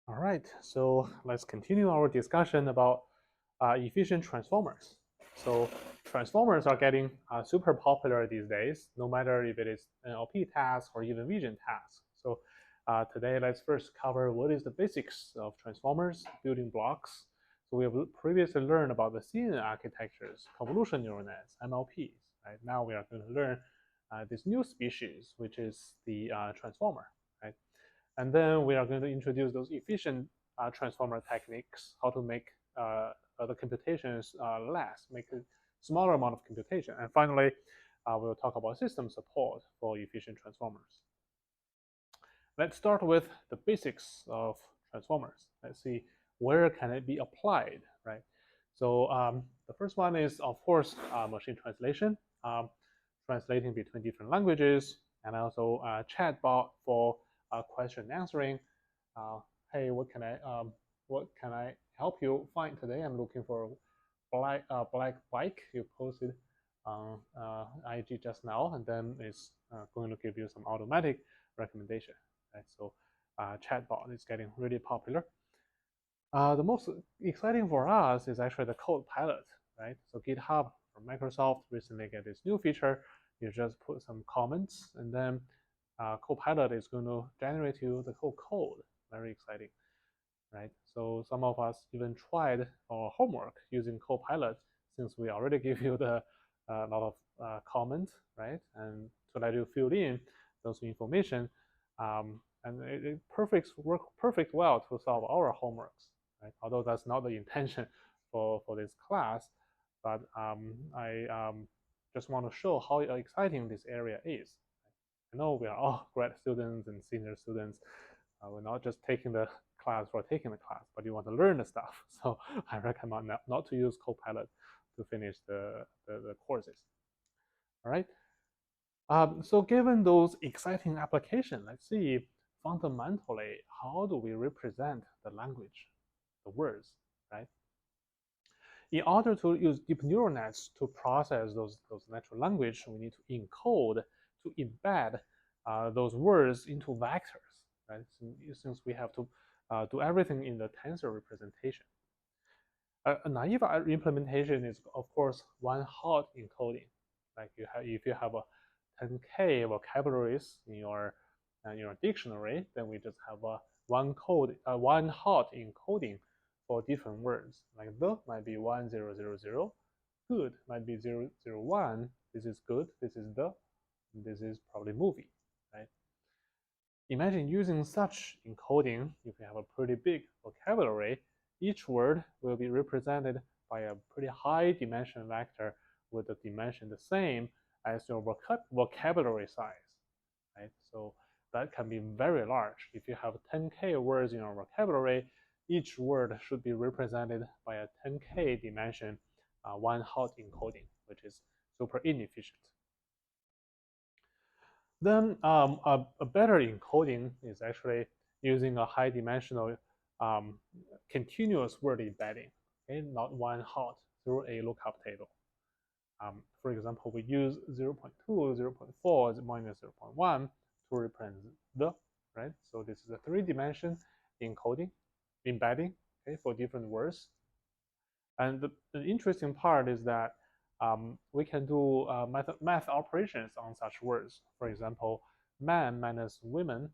All right, so let's continue our discussion about efficient transformers. So transformers are getting super popular these days, no matter if it is NLP tasks or even vision tasks. So today, let's first cover what is the basics of transformers, building blocks. So we have previously learned about the CNN architectures, convolution neural nets, MLPs. Right now, we are going to learn this new species, which is the transformer. Right. And then we are going to introduce those efficient transformer techniques, how to make the computations less, make a smaller amount of computation. And finally, we'll talk about system support for efficient transformers. Let's start with the basics of transformers. Let's see where can it be applied, right? So the first one is, of course, machine translation, translating between different languages, and also a chatbot for question answering. Hey, what can I help you find today? I'm looking for a black bike. You posted on IG just now, and then it's going to give you some automatic recommendation. Right? So chatbot is getting really popular. The most exciting for us is actually the Copilot, right? So GitHub from Microsoft recently get this new feature. You just put some comments, and then Copilot is going to generate you the whole code. Very exciting, right? So some of us even tried our homework using Copilot, since we already give you the lot of comments, right? And to let you fill in those information, and it work perfect well to solve our homeworks, right? Although that's not the intention for this class, but I just want to show how exciting this area is. I know we are all grad students and senior students. We're not just taking the class for taking the class, but you want to learn the stuff. So I recommend not to use Copilot to finish the courses. All right. So given those exciting applications, let's see fundamentally how do we represent the language, the words, right? In order to use deep neural nets to process those natural language, we need to encode, to embed those words into vectors, right? Since we have to do everything in the tensor representation. A naive implementation is, of course, one hot encoding. Like if you have a 10K vocabularies in your dictionary, then we just have a one hot encoding for different words. Like the might be 1000, good might be 001. This is good. This is the. This is probably movie, right? Imagine using such encoding. If you have a pretty big vocabulary, each word will be represented by a pretty high dimension vector with the dimension the same as your vocabulary size, right? So that can be very large. If you have 10K words in your vocabulary, each word should be represented by a 10K dimension one hot encoding, which is super inefficient. Then a better encoding is actually using a high dimensional continuous word embedding, okay? Not one hot through a lookup table. For example, we use 0.2, 0.4, minus 0.1 to represent the, right? So this is a three-dimension encoding, embedding, okay, for different words. And the interesting part is that we can do math operations on such words. For example, man minus women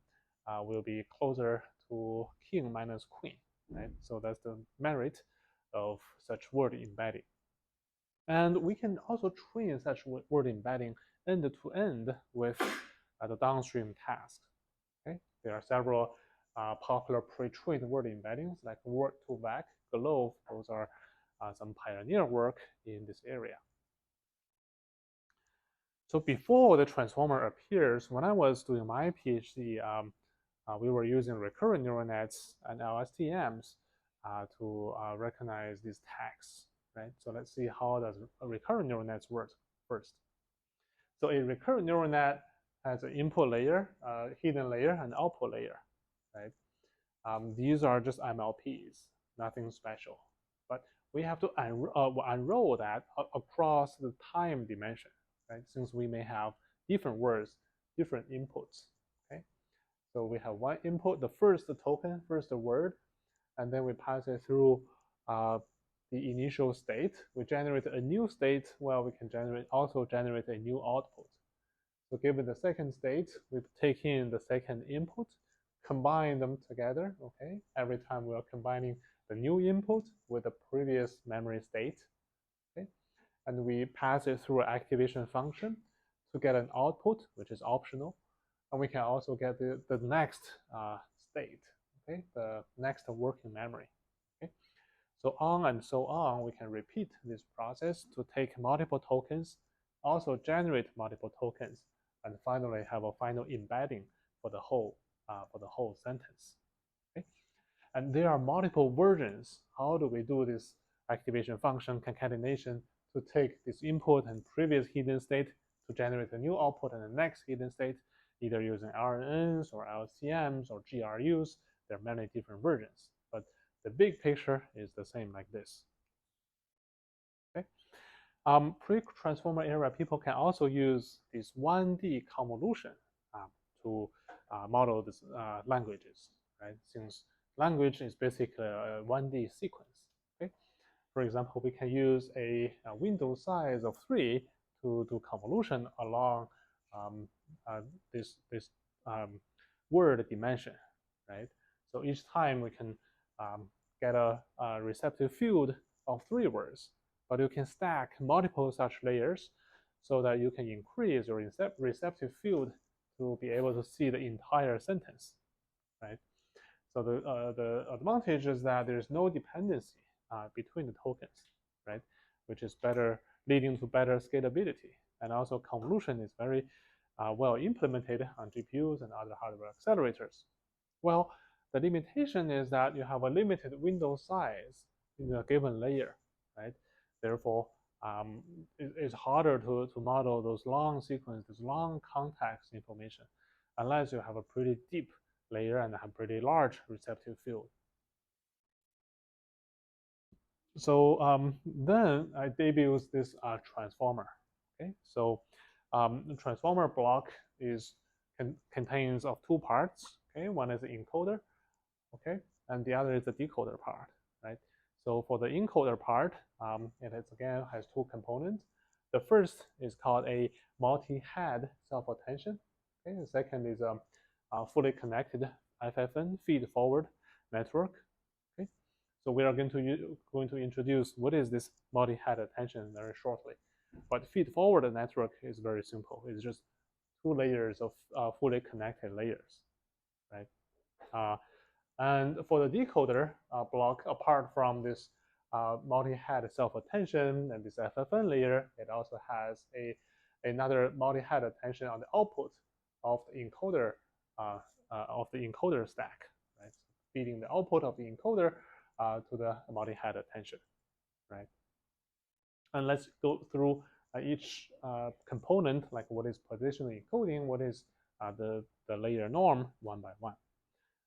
will be closer to king minus queen, right? So that's the merit of such word embedding. And we can also train such word embedding end to end with the downstream tasks. Okay? There are several popular pre-trained word embeddings like word2vec, GLOVE. Those are some pioneer work in this area. So before the transformer appears, when I was doing my PhD, we were using recurrent neural nets and LSTMs to recognize these tags, right? So let's see how does a recurrent neural nets work first. So a recurrent neural net has an input layer, hidden layer, and output layer, right? These are just MLPs, nothing special. But we have to unroll that across the time dimension, right? Since we may have different words, different inputs, okay? So we have one input, the first token, first word, and then we pass it through the initial state. We generate a new state. Well, we can also generate a new output. So given the second state, we take in the second input, combine them together. Okay, every time we are combining the new input with the previous memory state. Okay, and we pass it through an activation function to get an output, which is optional. And we can also get the next state, okay, the next working memory. Okay, so on and so on, we can repeat this process to take multiple tokens, also generate multiple tokens, and finally have a final embedding for the whole sentence. Okay, and there are multiple versions. How do we do this activation function concatenation to take this input and previous hidden state to generate a new output and the next hidden state, either using RNNs or LCMs or GRUs? There are many different versions, but the big picture is the same like this. Okay. Pre-transformer era, people can also use this 1D convolution to model these languages, right? Since language is basically a 1D sequence. Okay. For example, we can use a window size of 3 to do convolution along this word dimension, right? So each time we can get a receptive field of 3 words, but you can stack multiple such layers so that you can increase your receptive field to be able to see the entire sentence, right? So the advantage is that there is no dependency between the tokens, right? Which is better, leading to better scalability. And also convolution is very well implemented on GPUs and other hardware accelerators. Well, the limitation is that you have a limited window size in a given layer, right? Therefore, it's harder to model those long sequences, long context information, unless you have a pretty deep layer and a pretty large receptive field. So then I debuted this transformer. Okay, so the transformer block contains of 2 parts. Okay, one is the encoder, okay, and the other is the decoder part, right? So for the encoder part, it again has 2 components. The first is called a multi-head self-attention. Okay, the second is a fully connected FFN feed-forward network. Okay, so we are going to introduce what is this multi-head attention very shortly. But feed-forward network is very simple. It's just 2 layers of fully connected layers, right? And for the decoder block, apart from this multi-head self-attention and this FFN layer, it also has another multi-head attention on the output of the encoder stack, right? So feeding the output of the encoder to the multi-head attention, right? And let's go through each component, like what is positional encoding, what is the layer norm, one by one.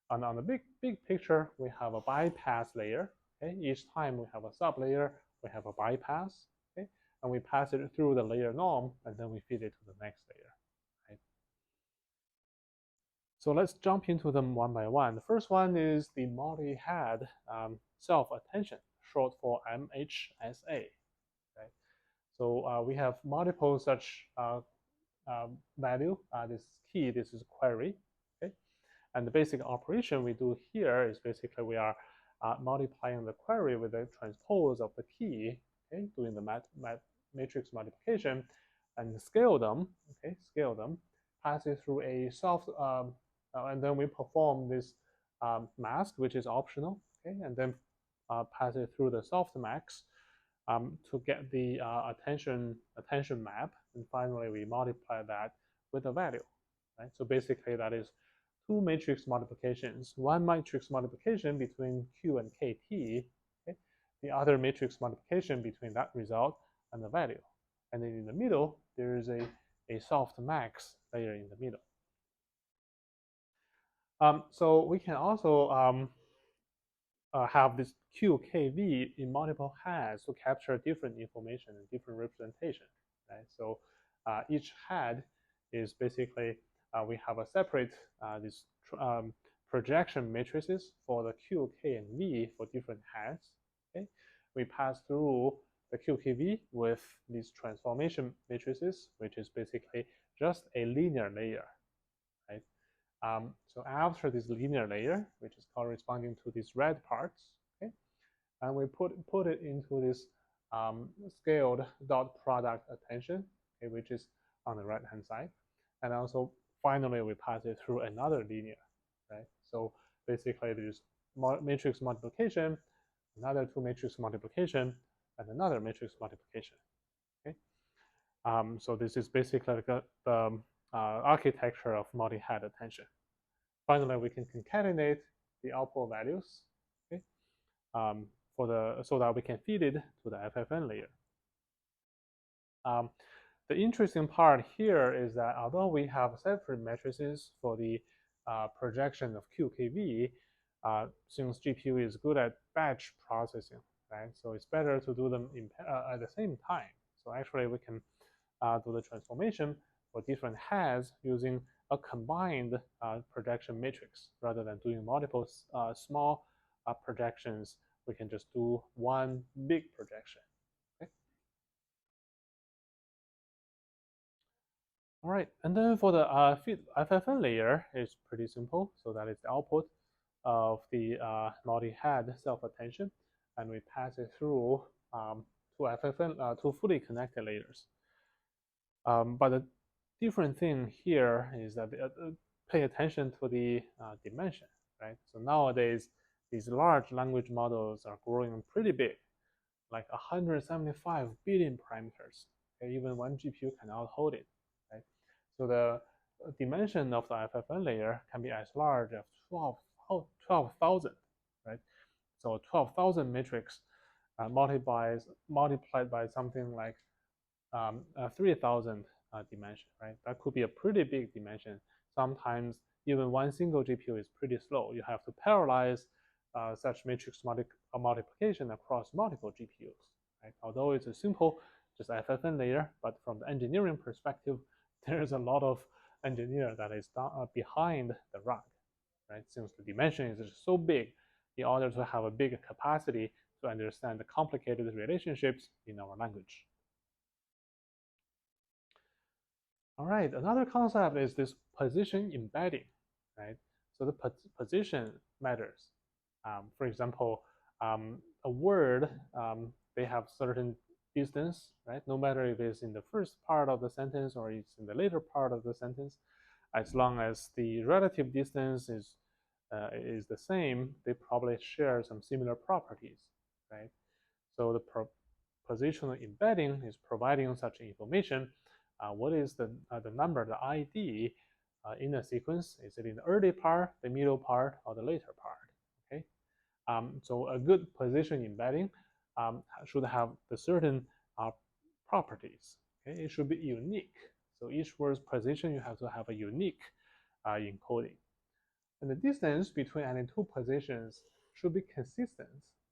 And on the big picture, we have a bypass layer. Okay, each time we have a sublayer, we have a bypass. Okay, and we pass it through the layer norm, and then we feed it to the next layer. Right. So let's jump into them one by one. The first one is the multi-head self-attention, short for MHSA. Right. So we have multiple such value. This is key. This is query. Okay. And the basic operation we do here is basically we are multiplying the query with the transpose of the key, okay, doing the matrix multiplication, and scale them, okay, pass it through a soft, and then we perform this mask, which is optional, okay, and then pass it through the softmax to get the attention map, and finally we multiply that with a value, right? So basically that is 2 matrix multiplications, one matrix multiplication between Q and KT, okay? The other matrix multiplication between that result and the value. And then in the middle, there is a soft max layer in the middle. So we can also have this QKV in multiple heads to capture different information and different representation, right? So each head is basically we have a separate this projection matrices for the Q, K, and V for different heads. Okay, we pass through the QKV with these transformation matrices, which is basically just a linear layer, right? So after this linear layer, which is corresponding to these red parts, okay, and we put it into this scaled dot product attention, okay, which is on the right hand side, and also finally we pass it through another linear, right? So basically there's matrix multiplication, another two matrix multiplication, and another matrix multiplication. Okay, so this is basically the architecture of multi-head attention. Finally, we can concatenate the output values, okay, so that we can feed it to the FFN layer. The interesting part here is that although we have separate matrices for the projection of QKV, since GPU is good at batch processing, right? So it's better to do them at the same time. So actually, we can do the transformation for different heads using a combined projection matrix rather than doing multiple small projections. We can just do one big projection. Okay. All right, and then for the FFN layer, it's pretty simple. So that is the output of the multi-head self-attention, and we pass it through to FFN to fully connected layers. But the different thing here is that pay attention to the dimension, right? So nowadays, these large language models are growing pretty big, like 175 billion parameters. Okay? Even one GPU cannot hold it, right? So the dimension of the FFN layer can be as large as 12,000, right? So 12,000 matrix multiplied by something like 3,000 dimension, right? That could be a pretty big dimension. Sometimes even one single GPU is pretty slow. You have to parallelize such matrix multiplication across multiple GPUs, right? Although it's a simple, just FFN layer, but from the engineering perspective, there's a lot of engineer that is behind the rug, right? Since the dimension is just so big, in order to have a big capacity to understand the complicated relationships in our language. All right, another concept is this position embedding, right? So the position matters. For example, a word, they have certain distance, right? No matter if it's in the first part of the sentence or it's in the later part of the sentence, as long as the relative distance is the same, they probably share some similar properties, right? So the positional embedding is providing such information. What is the number, the ID in a sequence? Is it in the early part, the middle part, or the later part? Okay. So a good position embedding should have the certain properties. Okay, it should be unique. So each word's position, you have to have a unique encoding. And the distance between any two positions should be consistent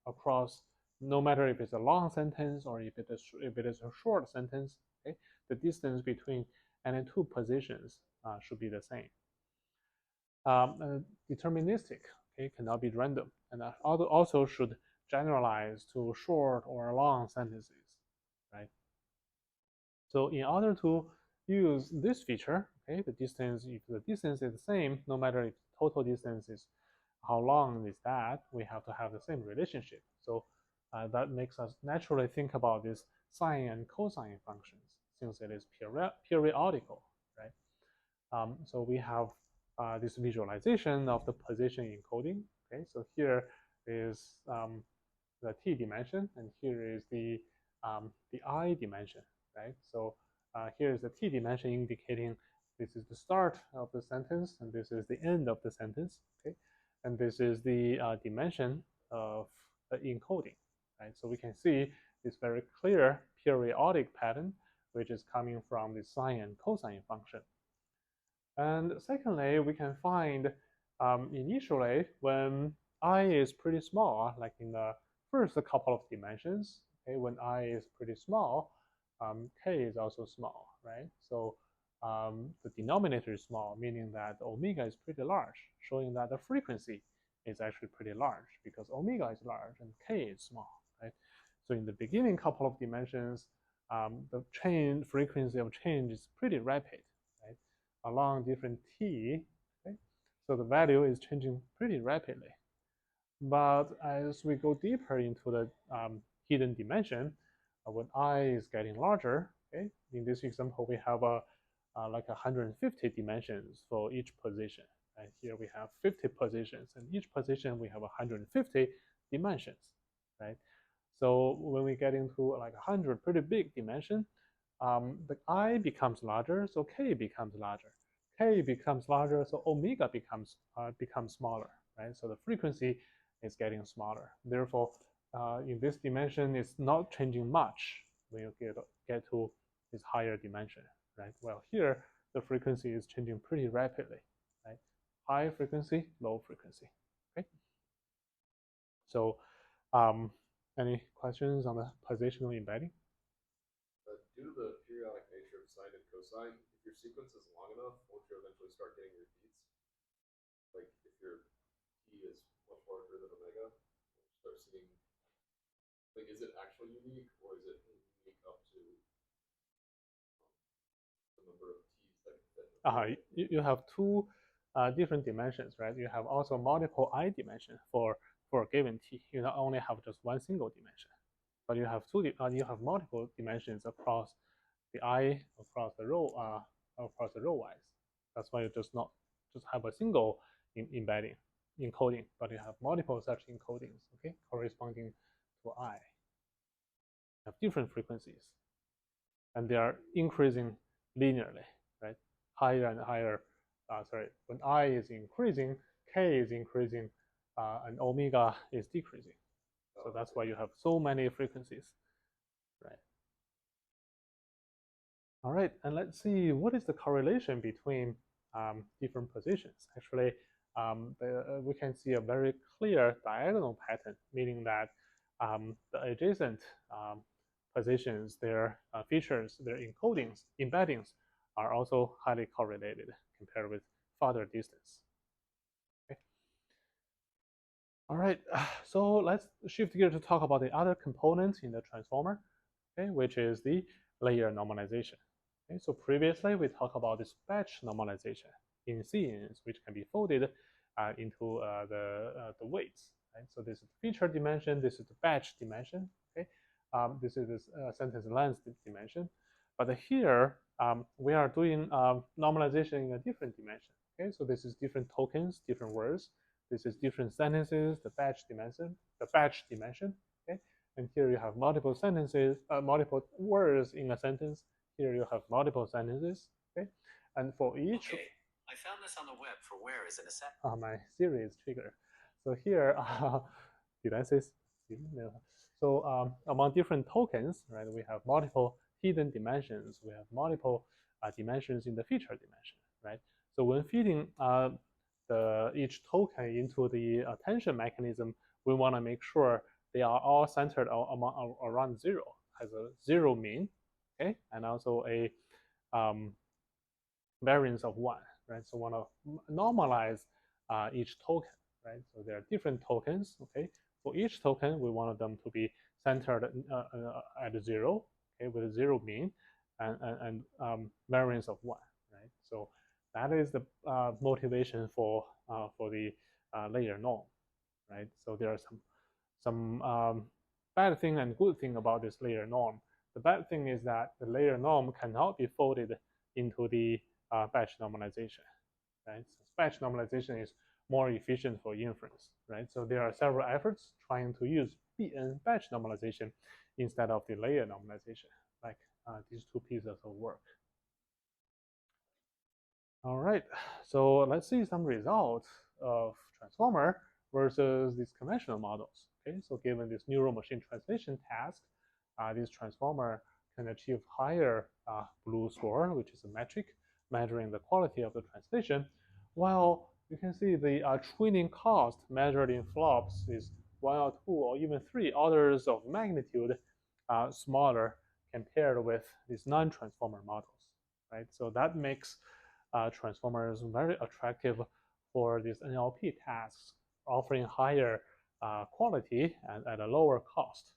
across, no matter if it's a long sentence or if it is a short sentence. Okay, the distance between any two positions should be the same. Deterministic, okay, cannot be random, and also should generalize to short or long sentences, right? So in order to use this feature, okay, the distance, if the distance is the same, no matter if total distance is how long is that, we have to have the same relationship. So that makes us naturally think about this sine and cosine functions, since it is periodical, right? So we have this visualization of the position encoding. Okay, so here is the t dimension, and here is the I dimension, right? So here is the t dimension indicating this is the start of the sentence, and this is the end of the sentence. Okay, and this is the dimension of the encoding, right? So we can see this very clear periodic pattern, which is coming from the sine and cosine function. And secondly, we can find initially when I is pretty small, like in the first couple of dimensions, okay, when I is pretty small, k is also small, right? So the denominator is small, meaning that omega is pretty large, showing that the frequency is actually pretty large because omega is large and k is small, right? So in the beginning couple of dimensions, the frequency of change is pretty rapid, right? Along different t, okay? So the value is changing pretty rapidly. But as we go deeper into the hidden dimension, when I is getting larger, okay? In this example, we have like 150 dimensions for each position. And here we have 50 positions, and each position we have 150 dimensions, right? So when we get into like 100 pretty big dimension, the I becomes larger, so K becomes larger. K becomes larger, so omega becomes smaller, right? So the frequency is getting smaller. Therefore, in this dimension, it's not changing much when you get to this higher dimension, right? Well, here the frequency is changing pretty rapidly, right? High frequency, low frequency. Okay. So, any questions on the positional embedding? Due to the periodic nature of sine and cosine, if your sequence is long enough, won't you eventually start getting repeats? Like if your t is much larger than omega, you start seeing, like, is it actually unique or is it unique up to the number of t's that fit? You have two different dimensions, right? You have also multiple I dimensions for a given t. You not only have just one single dimension, but you have you have multiple dimensions across the I, across the row wise. That's why you just not just have a single embedding encoding, but you have multiple such encodings, okay, corresponding to I. You have different frequencies, and they are increasing linearly, right? Higher and higher. When I is increasing, K is increasing, and omega is decreasing. So that's why you have so many frequencies, right? All right, and let's see what is the correlation between different positions. Actually, we can see a very clear diagonal pattern, meaning that the adjacent positions, their features, their encodings, embeddings are also highly correlated compared with farther distance. Okay. All right, so let's shift gear to talk about the other component in the transformer, okay, which is the layer normalization. Okay, so previously we talked about this batch normalization in scenes, which can be folded into the weights. Right? So this is the feature dimension, this is the batch dimension. Okay, this is this sentence length dimension. But here we are doing normalization in a different dimension. Okay, so this is different tokens, different words. This is different sentences, the batch dimension. Okay, and here you have multiple sentences, multiple words in a sentence. Here you have multiple sentences, okay? And for each... Okay, I found this on the web for where is in a set. My Siri is triggered. So here, did I say? No. So among different tokens, right, we have multiple hidden dimensions. We have multiple dimensions in the feature dimension, right? So when feeding each token into the attention mechanism, we want to make sure they are all centered around zero, has a zero mean, okay, and also a variance of 1, right? So we want to normalize each token, right? So there are different tokens, okay? For each token, we want them to be centered at 0, okay, with a 0 mean and variance of 1, right? So that is the motivation for the layer norm, right? So there are some bad thing and good thing about this layer norm. The bad thing is that the layer norm cannot be folded into the batch normalization, right? So batch normalization is more efficient for inference, right? So there are several efforts trying to use BN batch normalization instead of the layer normalization, like these two pieces of work. All right, so let's see some results of transformer versus these conventional models. Okay, so given this neural machine translation task, this transformer can achieve higher BLEU score, which is a metric measuring the quality of the translation, while you can see the training cost measured in flops is 1 or 2 or even 3 orders of magnitude smaller compared with these non-transformer models. right? So that makes transformers very attractive for these NLP tasks, offering higher quality and at a lower cost.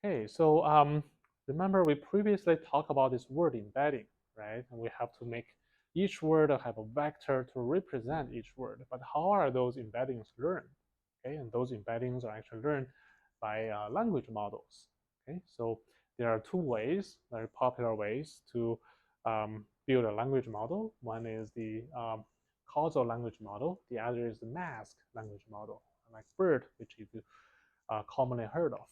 Okay, so remember we previously talked about this word embedding, right? And we have to make each word have a vector to represent each word. But how are those embeddings learned? Okay, and those embeddings are actually learned by language models. Okay, so there are two ways, very popular ways to build a language model. One is the causal language model. The other is the mask language model, like BERT, which is commonly heard of,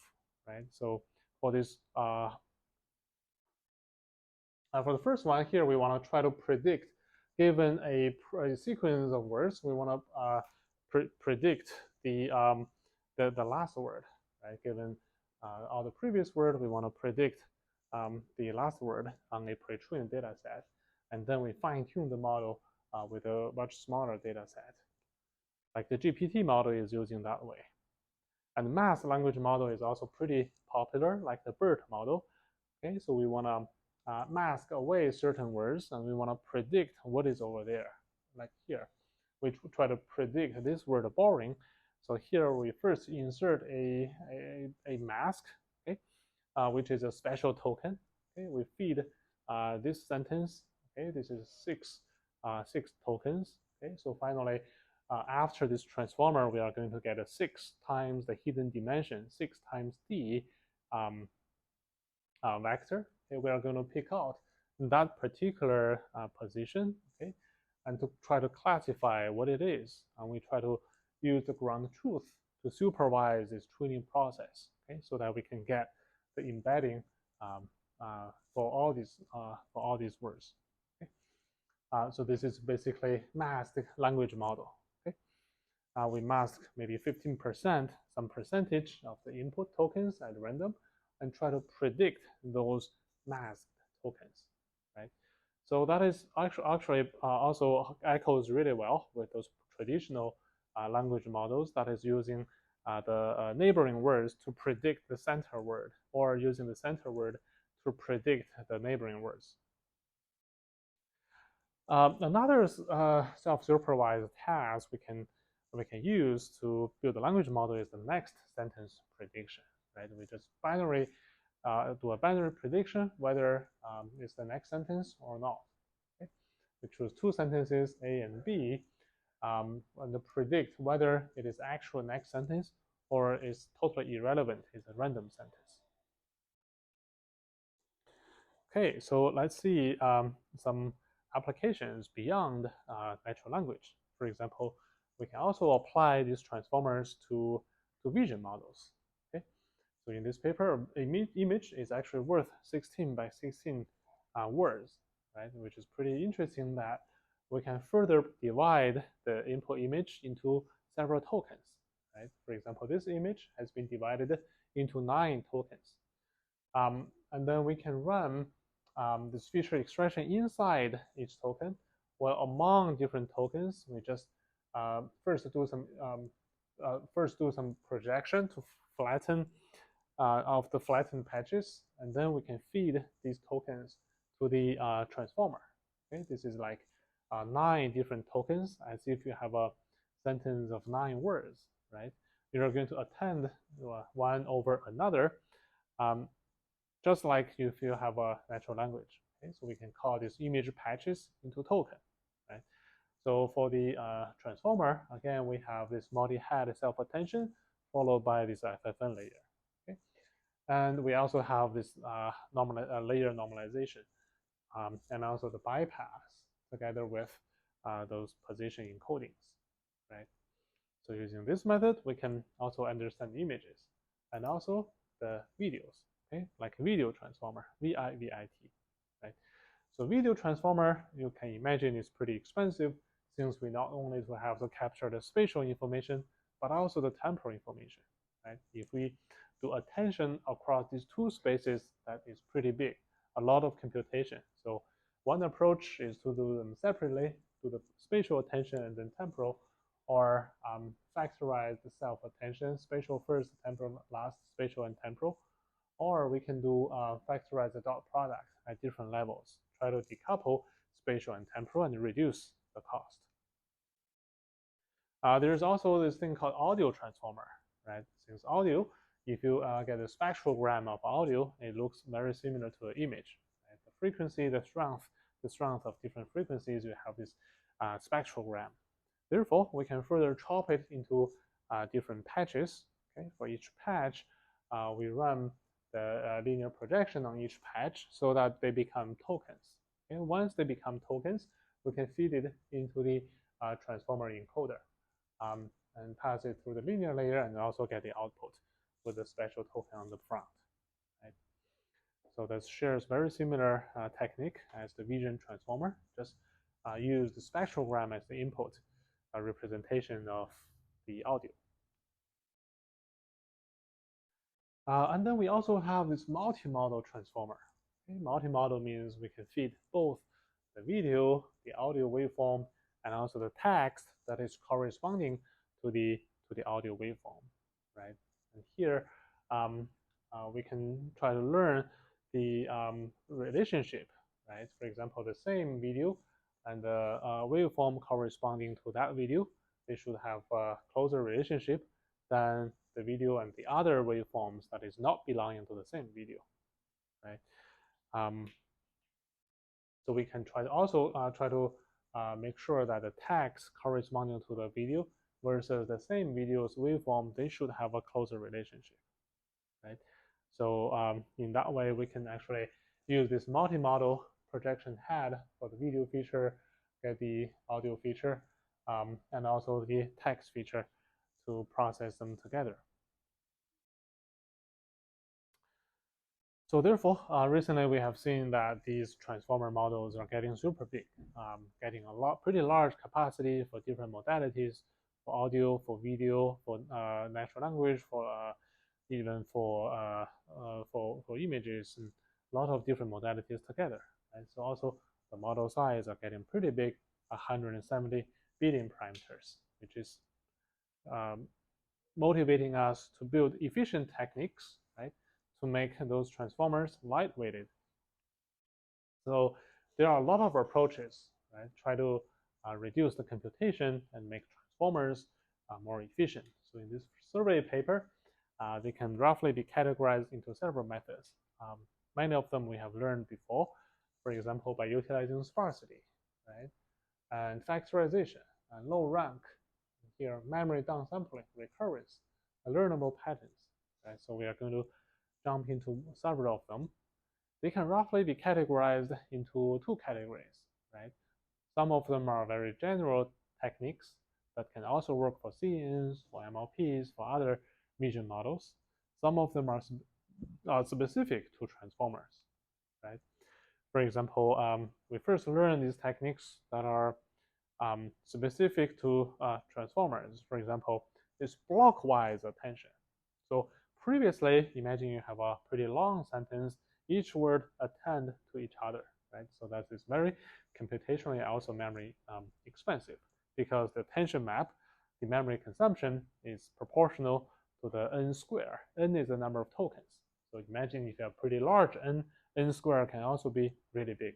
right? So for this, for the first one here, we want to try to predict, given a sequence of words, we want to predict the last word, right? Given all the previous word, we want to predict the last word on a pre-trained data set, and then we fine-tune the model with a much smaller data set. Like the GPT model is using that way. And the mask language model is also pretty popular, like the BERT model. Okay, so we want to mask away certain words, and we want to predict what is over there. Like here, we try to predict this word boring. So here we first insert a mask, okay, which is a special token. Okay, we feed this sentence. Okay, this is six tokens. Okay, so finally, after this transformer, we are going to get a 6 times the hidden dimension, 6 times d vector. Okay, we are going to pick out that particular position, okay, and to try to classify what it is. And we try to use the ground truth to supervise this training process, okay, so that we can get the embedding for all these words. Okay? So this is basically masked language model. Okay, we mask maybe 15%, some percentage of the input tokens at random, and try to predict those masked tokens, right? So that is actually also echoes really well with those traditional language models that is using the neighboring words to predict the center word, or using the center word to predict the neighboring words. Another self-supervised task we can use to build a language model is the next sentence prediction, right? We just do a binary prediction whether it's the next sentence or not. Okay? We choose two sentences, A and B, and to predict whether it is actual next sentence or is totally irrelevant, it's a random sentence. Okay, so let's see some applications beyond natural language. For example, we can also apply these transformers to vision models. Okay, so in this paper, an image is actually worth 16 by 16 words, right? Which is pretty interesting that we can further divide the input image into several tokens, right? For example, this image has been divided into 9 tokens. And then we can run this feature extraction inside each token. Well, among different tokens, we just first do some projection to flatten of the flattened patches, and then we can feed these tokens to the transformer. Okay, this is like 9 different tokens, as if you have a sentence of 9 words, right? You're going to attend one over another. Just like if you have a natural language. Okay? So we can call these image patches into token. Right? So for the transformer, again, we have this multi-head self-attention followed by this FFN layer. Okay? And we also have this layer normalization, and also the bypass together with those position encodings. Right? So using this method, we can also understand images and also the videos. Okay, like video transformer, VIVIT, right? So video transformer, you can imagine, is pretty expensive since we not only to have to capture the spatial information, but also the temporal information, right? If we do attention across these 2 spaces, that is pretty big, a lot of computation. So one approach is to do them separately, do the spatial attention and then temporal, or factorize the self-attention, spatial first, temporal last, spatial and temporal. or we can do factorize the dot product at different levels, try to decouple spatial and temporal and reduce the cost. There's also this thing called audio transformer, right? Since audio, if you get a spectrogram of audio, it looks very similar to an image. Right? The frequency, the strength of different frequencies, you have this spectrogram. Therefore, we can further chop it into different patches. Okay? For each patch, we run the linear projection on each patch so that they become tokens. Okay? Once they become tokens, we can feed it into the transformer encoder and pass it through the linear layer and also get the output with a special token on the front. Right? So this shares very similar technique as the vision transformer, just use the spectrogram as the input representation of the audio. And then we also have this multi-modal transformer. Okay? Multi-modal means we can feed both the video, the audio waveform, and also the text that is corresponding to the audio waveform, right? And here we can try to learn the relationship, right? For example, the same video and the waveform corresponding to that video, they should have a closer relationship than the video and the other waveforms that is not belonging to the same video, right? So we can try to also try to make sure that the text corresponding to the video versus the same video's waveform, they should have a closer relationship, right? So in that way, we can actually use this multi-modal projection head for the video feature, get the audio feature, and also the text feature to process them together. So therefore, recently we have seen that these transformer models are getting super big, getting a pretty large capacity for different modalities, for audio, for video, for natural language, for even for images, and a lot of different modalities together. Right? So also the model size are getting pretty big, 170 billion parameters, which is motivating us to build efficient techniques, right, to make those transformers lightweighted. So there are a lot of approaches, right, try to reduce the computation and make transformers more efficient. So in this survey paper, they can roughly be categorized into several methods. Many of them we have learned before, for example, by utilizing sparsity, right, and factorization, and low rank, here memory downsampling, recurrence, learnable patterns, right? So we are going to jump into several of them. They can roughly be categorized into two categories, right? Some of them are very general techniques that can also work for CNNs, for MLPs, for other vision models. Some of them are specific to transformers, right? For example, we first learn these techniques that are specific to transformers. For example, this block-wise attention. So previously, imagine you have a pretty long sentence, each word attend to each other, right? So that is very computationally and also memory expensive, because the attention map, the memory consumption, is proportional to the n square. N is the number of tokens. So imagine if you have pretty large n, n square can also be really big.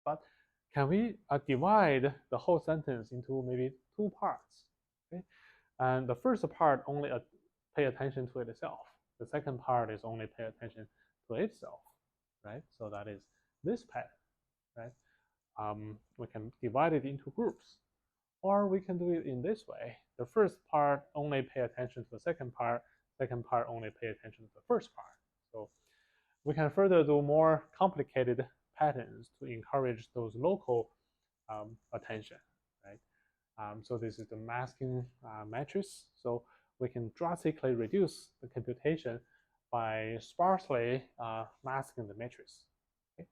But can we divide the whole sentence into maybe two parts? Okay? And the first part only pay attention to itself. The second part is only pay attention to itself, right? So that is this pattern, right? We can divide it into groups, or we can do it in this way. The first part only pay attention to the second part only pay attention to the first part. So we can further do more complicated patterns to encourage those local attention, right? So this is the masking matrix. So we can drastically reduce the computation by sparsely masking the matrix. Okay?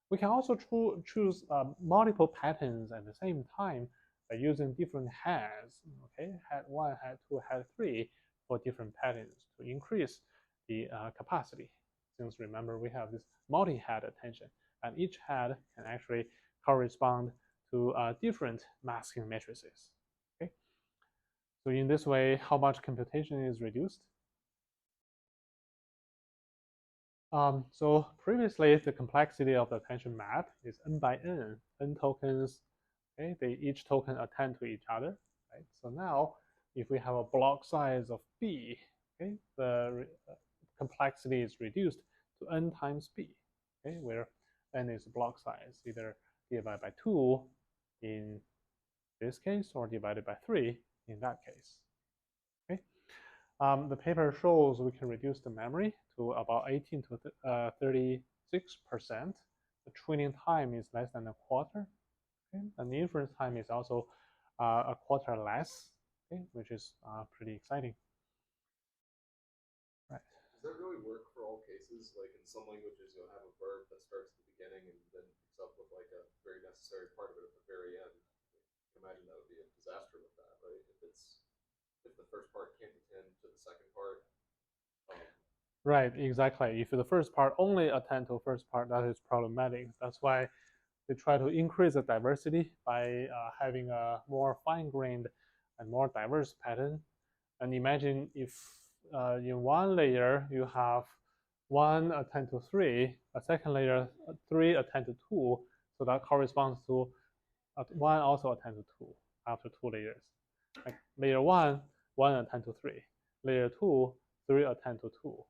We can also choose multiple patterns at the same time by using different heads, okay, head 1, head 2, head 3 for different patterns to increase the capacity. Since remember, we have this multi-head attention, and each head can actually correspond to different masking matrices. Okay? So in this way, how much computation is reduced? So previously, the complexity of the attention map is n by n tokens. Okay, they each token attend to each other. Right. So now, if we have a block size of b, okay, the complexity is reduced to n times b. Okay, where n is block size, either divided by 2 in this case or divided by 3 in that case. Okay. The paper shows we can reduce the memory to about 18 to 36%. The training time is less than a quarter, okay? And the inference time is also a quarter less, okay? Which is pretty exciting. Right. Does that really work for all cases? Like in some languages, you'll have a verb that starts at the beginning and then picks up with like a very necessary part of it at the very end. I can imagine that would be a disaster with that, right? If the first part can't attend to the second part. Right, exactly. If the first part only attend to first part, that is problematic. That's why they try to increase the diversity by having a more fine-grained and more diverse pattern. And imagine if in one layer you have 1 attend to 3, a second layer 3 attend to 2, so that corresponds to 1 also attend to 2 after 2 layers. Like layer 1, 1 attend to 3. Layer 2, 3 attend to 2.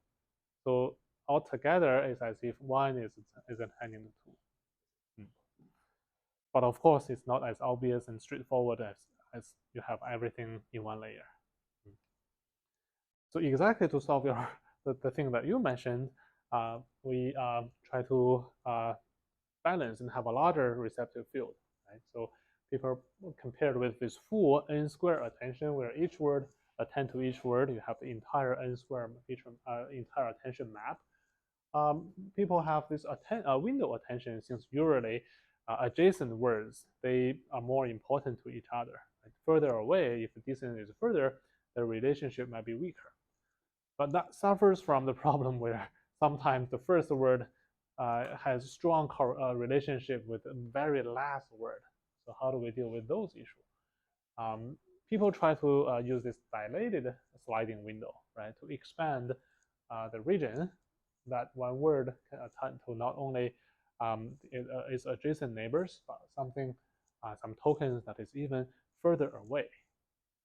So altogether, it's as if 1 is attending to 2. But of course, it's not as obvious and straightforward as you have everything in one layer. So exactly to solve your the thing that you mentioned, we try to balance and have a larger receptive field. Right? So people compared with this full n square attention, where each word attend to each word, you have the entire n square entire attention map. People have this window attention, since usually adjacent words, they are more important to each other. Right? Further away, if the distance is further, the relationship might be weaker. But that suffers from the problem where sometimes the first word has strong relationship with the very last word. So how do we deal with those issues? People try to use this dilated sliding window, right, to expand the region that one word can attend to not only its adjacent neighbors, but some tokens that is even further away,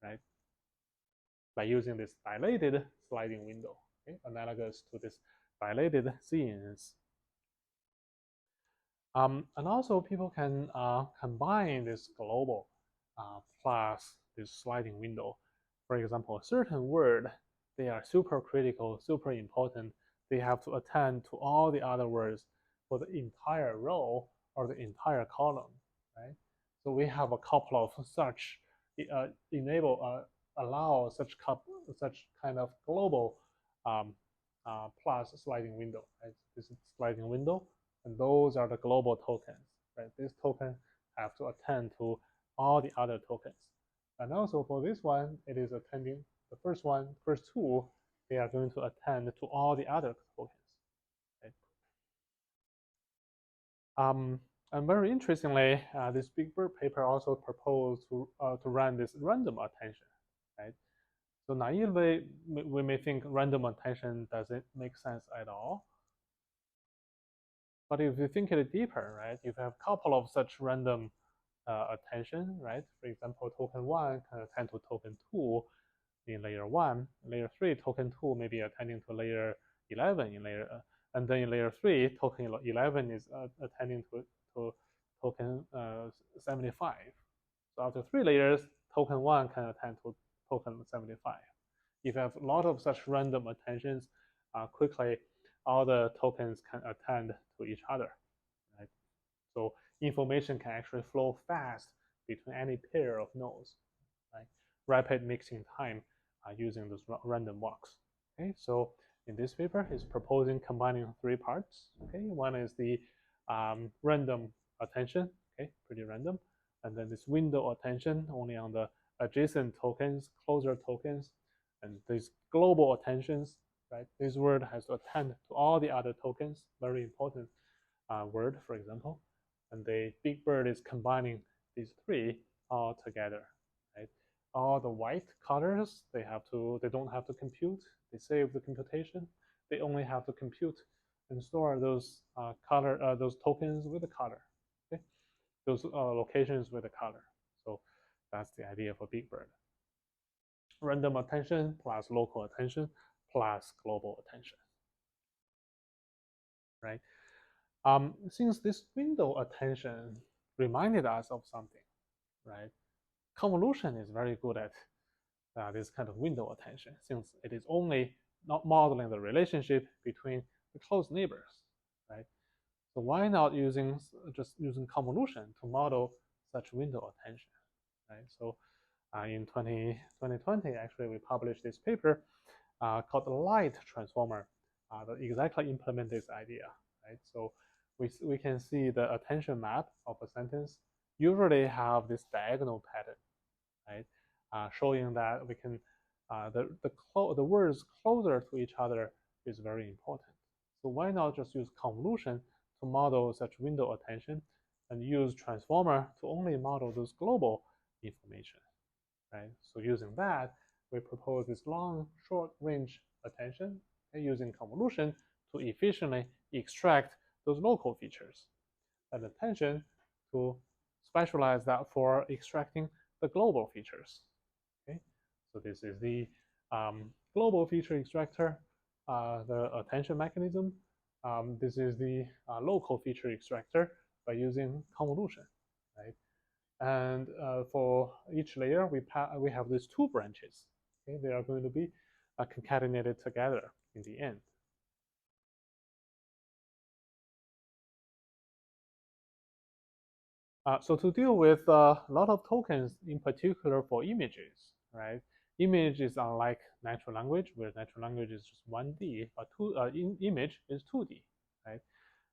right? By using this dilated sliding window, okay? Analogous to this dilated scenes. And also people can combine this global plus this sliding window. For example, a certain word, they are super critical, super important. They have to attend to all the other words for the entire row or the entire column, right? So we have a couple of such allow such kind of global plus sliding window. Right? This is sliding window, and those are the global tokens. Right? This token have to attend to all the other tokens. And also for this one, it is attending the first two, they are going to attend to all the other tokens. Right? And very interestingly, this Big Bird paper also proposed to run this random attention. Right? So naively, we may think random attention doesn't make sense at all. But if you think it deeper, right, if you have a couple of such random attention, right? For example, token 1 can attend to token 2 in layer 1. Layer 3, token 2 may be attending to layer 11 in layer, and then in layer 3, token 11 is attending to token 75. So after 3 layers, token 1 can attend to token 75. If you have a lot of such random attentions, quickly all the tokens can attend to each other. Right? So information can actually flow fast between any pair of nodes. Right? Rapid mixing time using those random walks. Okay, so in this paper, it's proposing combining 3 parts. Okay, one is the random attention. Okay, pretty random, and then this window attention only on the adjacent tokens, closer tokens, and these global attentions. Right, this word has to attend to all the other tokens. Very important word, for example. And the Big Bird is combining these 3 all together. Right? All the white colors, they don't have to compute. They save the computation. They only have to compute and store those those tokens with a color. Okay, those locations with a color. So that's the idea for Big Bird. Random attention plus local attention plus global attention. Right. Since this window attention reminded us of something, right? Convolution is very good at this kind of window attention, since it is only not modeling the relationship between the close neighbors, right? So why not just using convolution to model such window attention, right? So in 2020, actually, we published this paper called the light transformer that exactly implement this idea, right? So we can see the attention map of a sentence usually have this diagonal pattern, right? Showing that we can the words closer to each other is very important. So why not just use convolution to model such window attention and use transformer to only model those global information, right? So using that, we propose this long short range attention and using convolution to efficiently extract those local features and attention to specialize that for extracting the global features. Okay, so this is the global feature extractor, the attention mechanism. This is the local feature extractor by using convolution, right? And for each layer, we have these two branches. Okay, they are going to be concatenated together in the end. So to deal with a lot of tokens, in particular for images, right? Image is unlike natural language, where natural language is just 1D, but image is 2D, right?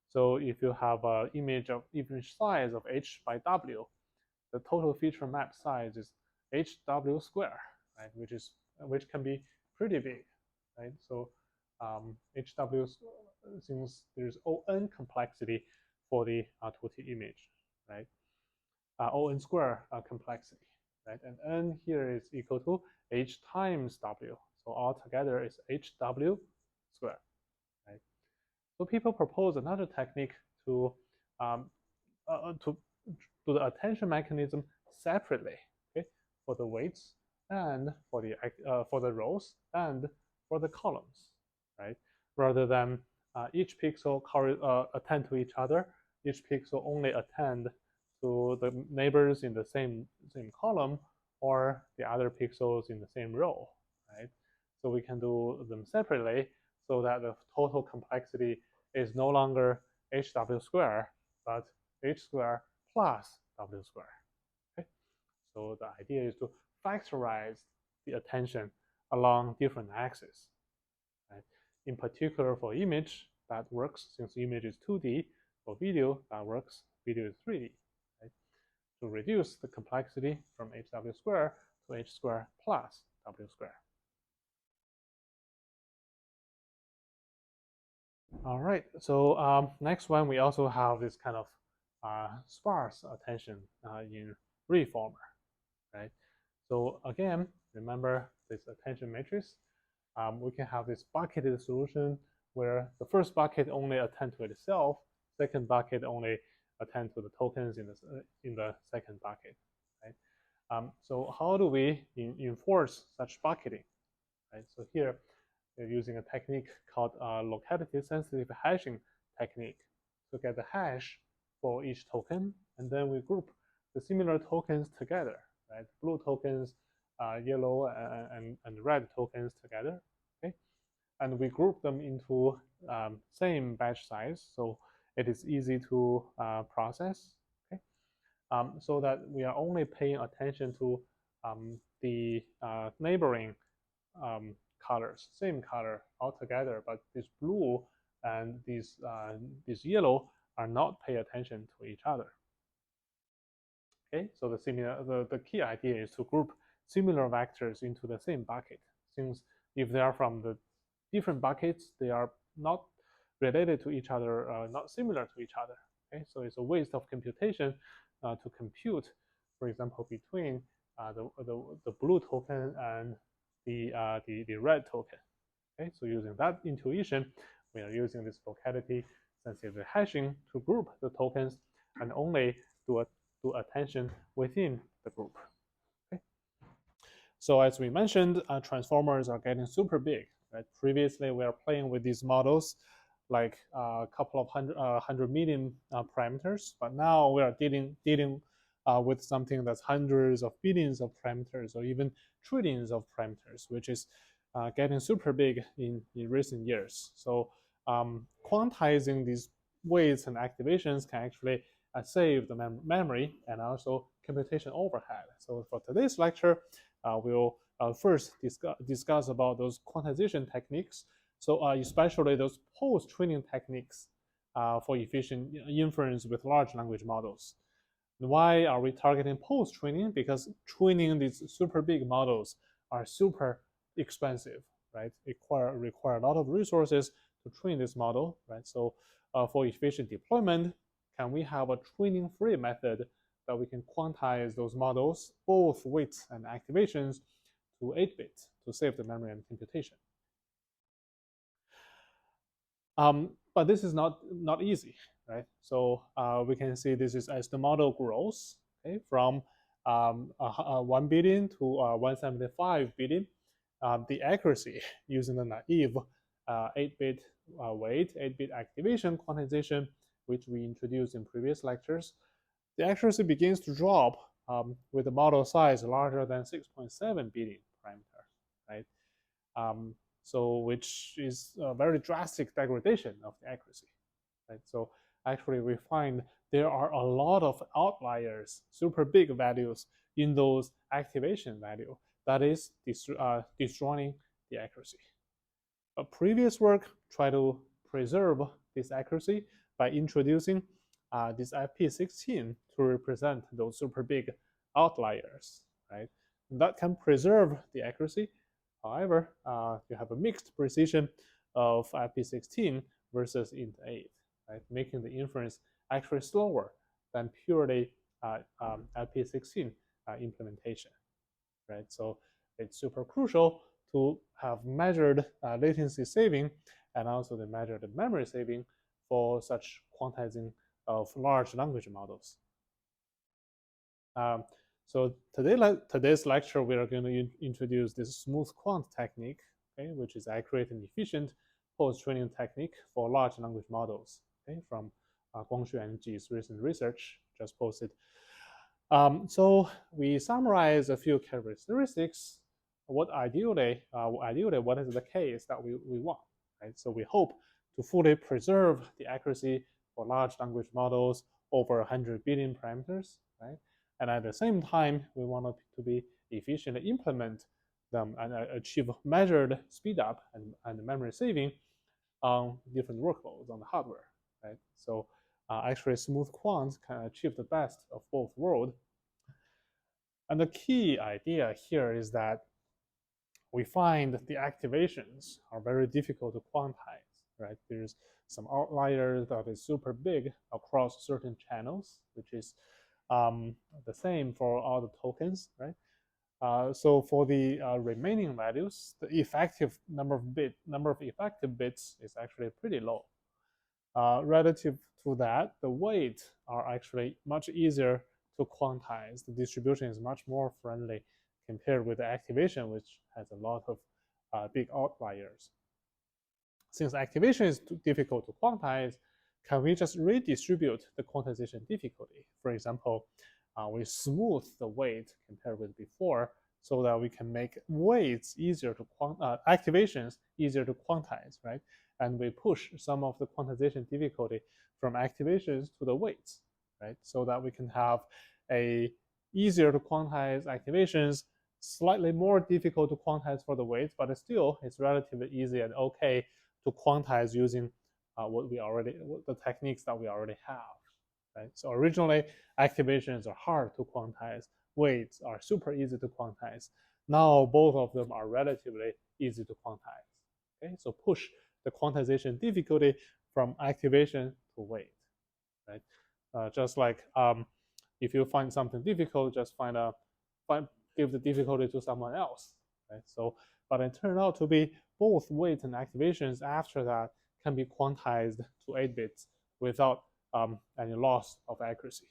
So if you have an image size of h by w, the total feature map size is hw square, right? Which can be pretty big, right? So hw, since there's on complexity for the 2D image, right? On square complexity, right? And n here is equal to h times w. So altogether is hw square, right? So people propose another technique to do the attention mechanism separately, okay, for the weights and for the rows and for the columns, right? Rather than each pixel attend to each other, each pixel only attend to the neighbors in the same column or the other pixels in the same row, right? So we can do them separately so that the total complexity is no longer hw square, but h square plus w square. Okay? So the idea is to factorize the attention along different axes. Right? In particular, for image, that works since image is 2D. For video, that works. Video is 3D. Right? To reduce the complexity from hw square to h square plus w square. All right. So next one, we also have this kind of sparse attention in reformer, right? So again, remember this attention matrix. We can have this bucketed solution where the first bucket only attend to itself, second bucket only attend to the tokens in the second bucket, right? So how do we enforce such bucketing, right? So here we're using a technique called locality sensitive hashing technique to get the hash for each token, and then we group the similar tokens together, right? Blue tokens, yellow and red tokens together, okay? And we group them into same batch size, so it is easy to process, okay? So that we are only paying attention to the neighboring colors, same color altogether, but this blue and this yellow are not pay attention to each other. Okay, so the key idea is to group similar vectors into the same bucket, since if they are from the different buckets, they are not related to each other, not similar to each other. Okay, so it's a waste of computation to compute, for example, between the blue token and the red token. Okay, so using that intuition, We are using this locality sensitive hashing to group the tokens and only do attention within the group. Okay? So as we mentioned, transformers are getting super big. Right? Previously, we are playing with these models like a couple of hundred million parameters, but now we are dealing with something that's hundreds of billions of parameters or even trillions of parameters, which is getting super big in recent years. So quantizing these weights and activations can actually save the memory and also computation overhead. So for today's lecture, we'll first discuss about those quantization techniques. So especially those post-training techniques for efficient inference with large language models. Why are we targeting post-training? Because training these super big models are super expensive, right? Require a lot of resources to train this model, right? So for efficient deployment, can we have a training-free method that we can quantize those models, both weights and activations, to 8 bits to save the memory and computation? But this is not easy, right? So we can see this is as the model grows, okay, from 1 billion to 175 billion. The accuracy using the naive 8-bit weight, 8-bit activation quantization, which we introduced in previous lectures, the accuracy begins to drop with the model size larger than 6.7 billion parameter, right? So which is a very drastic degradation of the accuracy, right? So actually we find there are a lot of outliers, super big values in those activation value that is destroying the accuracy. But previous work tried to preserve this accuracy by introducing this FP16 to represent those super big outliers, right? And that can preserve the accuracy. However, you have a mixed precision of FP16 versus int8, right? Making the inference actually slower than purely FP16 implementation, right? So it's super crucial to have measured latency saving and also the measured memory saving for such quantizing of large language models. So today's lecture, we are going to introduce this SmoothQuant technique, okay, which is accurate and efficient post-training technique for large language models, okay, from Guangshu Energy's recent research just posted. So we summarize a few characteristics. What ideally, what is the case that we want, right? So we hope to fully preserve the accuracy for large language models over 100 billion parameters, right? And at the same time, we want to be efficiently implement them and achieve measured speed up and memory saving on different workloads on the hardware, right? So actually, SmoothQuant can achieve the best of both worlds. And the key idea here is that we find that the activations are very difficult to quantize, right? There's some outliers that is super big across certain channels, which is the same for all the tokens, right? So for the remaining values, the effective number of effective bits is actually pretty low. Relative to that, the weights are actually much easier to quantize. The distribution is much more friendly compared with the activation, which has a lot of big outliers. Since activation is too difficult to quantize, can we just redistribute the quantization difficulty? For example, we smooth the weight compared with before so that we can make weights easier to activations easier to quantize, right? And we push some of the quantization difficulty from activations to the weights, right? So that we can have a easier to quantize activations, slightly more difficult to quantize for the weights, but still it's relatively easy and okay to quantize using the techniques that we already have, right? So originally activations are hard to quantize, weights are super easy to quantize. Now both of them are relatively easy to quantize. Okay, so push the quantization difficulty from activation to weight, right? Just like if you find something difficult, just give the difficulty to someone else, right? So, but it turned out to be both weights and activations after that can be quantized to 8 bits without any loss of accuracy.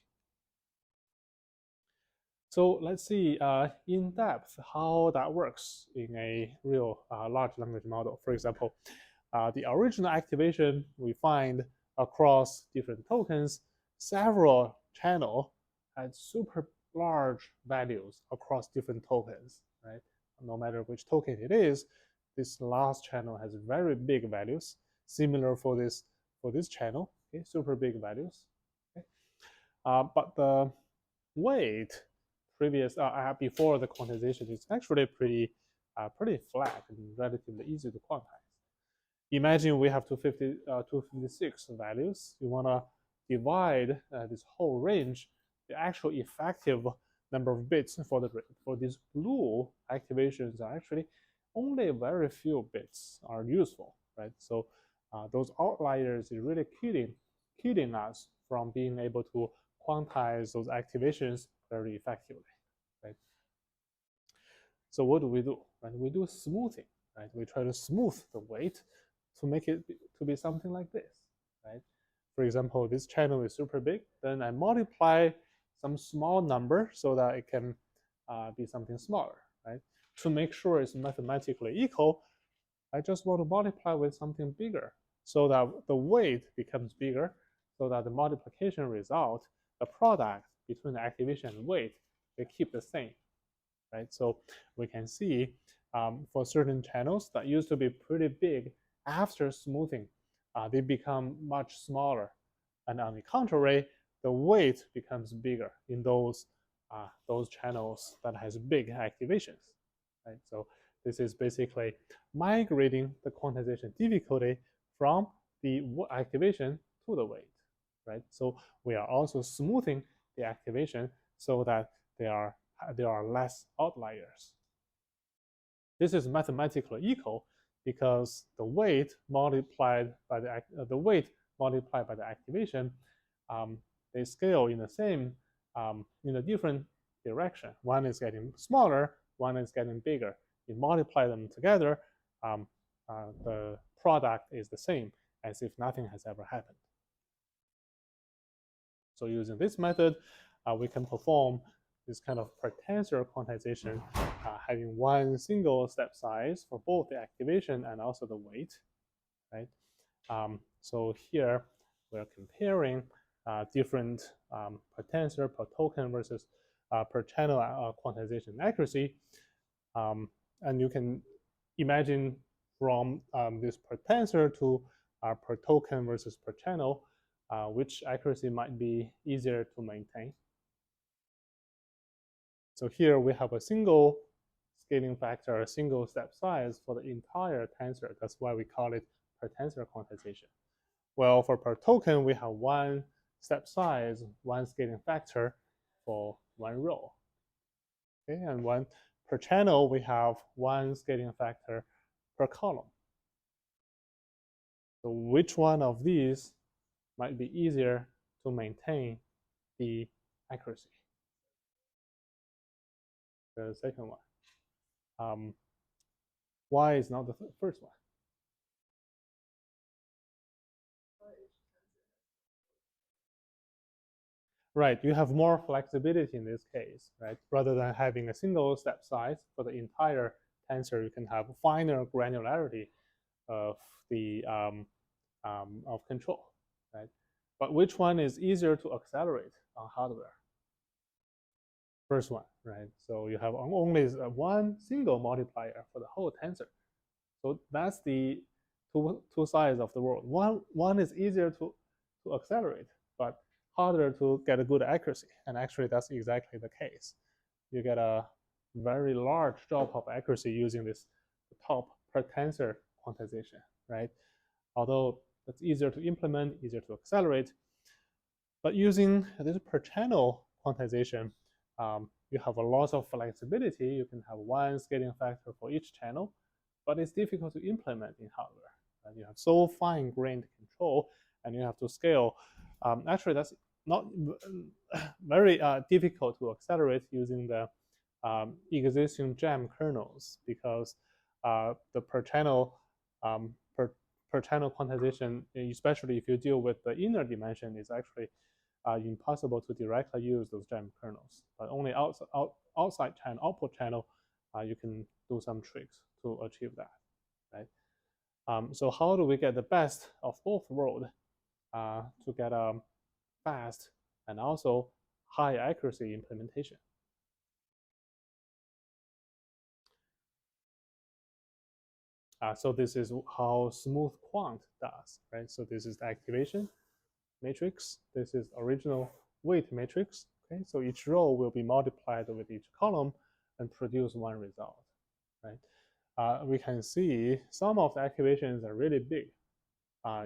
So let's see in depth how that works in a real large language model. For example, the original activation we find across different tokens, several channels had super large values across different tokens, right? No matter which token it is, this last channel has very big values. Similar for this channel, okay, super big values. Okay? But the weight before the quantization is actually pretty flat and relatively easy to quantize. Imagine we have 256 values. You want to divide this whole range. The actual effective number of bits for these blue activations are actually only very few bits are useful, right? So those outliers is really killing us from being able to quantize those activations very effectively, right? So what do? Right? We do smoothing, right? We try to smooth the weight to make it to be something like this, right? For example, this channel is super big, then I multiply some small number so that it can be something smaller, right? To make sure it's mathematically equal, I just want to multiply with something bigger so that the weight becomes bigger, so that the multiplication result, the product between the activation and weight, they keep the same, right? So we can see for certain channels that used to be pretty big, after smoothing, they become much smaller. And on the contrary, the weight becomes bigger in those channels that has big activations, right? So this is basically migrating the quantization difficulty from the activation to the weight, right? So we are also smoothing the activation so that there are less outliers. This is mathematically equal because the weight multiplied by the activation, they scale in the same in a different direction. One is getting smaller, one is getting bigger. You multiply them together, the product is the same as if nothing has ever happened. So using this method, we can perform this kind of per tensor quantization, having one single step size for both the activation and also the weight, right? So here we're comparing different per tensor, per token versus per channel quantization accuracy. And you can imagine from this per tensor to per token versus per channel, which accuracy might be easier to maintain. So here we have a single scaling factor, a single step size for the entire tensor. That's why we call it per tensor quantization. Well, for per token, we have one step size, one scaling factor for one row. Okay, and one per channel, we have one scaling factor per column. So which one of these might be easier to maintain the accuracy? The second one. Why is not the first one? Right, you have more flexibility in this case, right? Rather than having a single step size for the entire tensor, you can have finer granularity of the of control, right? But which one is easier to accelerate on hardware? First one, right? So you have only one single multiplier for the whole tensor. So that's the two sides of the world. One is easier to accelerate, but harder to get a good accuracy. And actually, that's exactly the case. You get a very large drop of accuracy using this top per tensor quantization, right? Although it's easier to implement, easier to accelerate, but using this per channel quantization, you have a lot of flexibility. You can have one scaling factor for each channel, but it's difficult to implement in hardware. Right? You have so fine-grained control, and you have to scale. Actually, that's not very difficult to accelerate using the existing gem kernels because the per channel per channel quantization, especially if you deal with the inner dimension, is actually impossible to directly use those gem kernels. But only outside channel, output channel, you can do some tricks to achieve that, right? So how do we get the best of both worlds to get a fast and also high accuracy implementation? So this is how SmoothQuant does, right? So this is the activation matrix. This is original weight matrix. Okay, so each row will be multiplied with each column and produce one result, right? We can see some of the activations are really big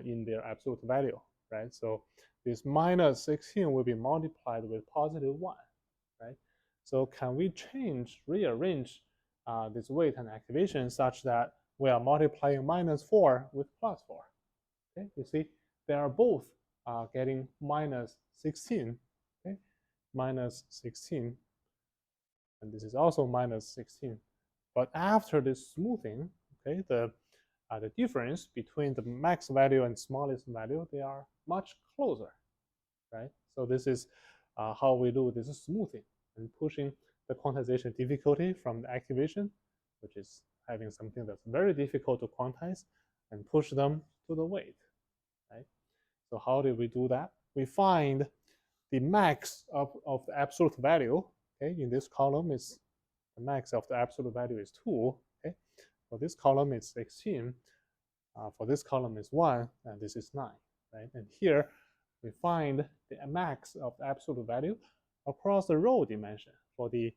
in their absolute value, right? So this minus 16 will be multiplied with positive 1, right? So can we rearrange this weight and activation such that we are multiplying minus 4 with plus 4? Okay, you see they are both getting minus 16, okay, minus 16, and this is also minus 16. But after this smoothing, okay, the difference between the max value and smallest value, they are much closer, right? So this is how we do this smoothing and pushing the quantization difficulty from the activation, which is having something that's very difficult to quantize, and push them to the weight, right? So how do we do that? We find the max of the absolute value, okay? In this column is the max of the absolute value is 2, okay? For this column is 16, for this column is 1, and this is 9, right? And here we find the max of the absolute value across the row dimension for the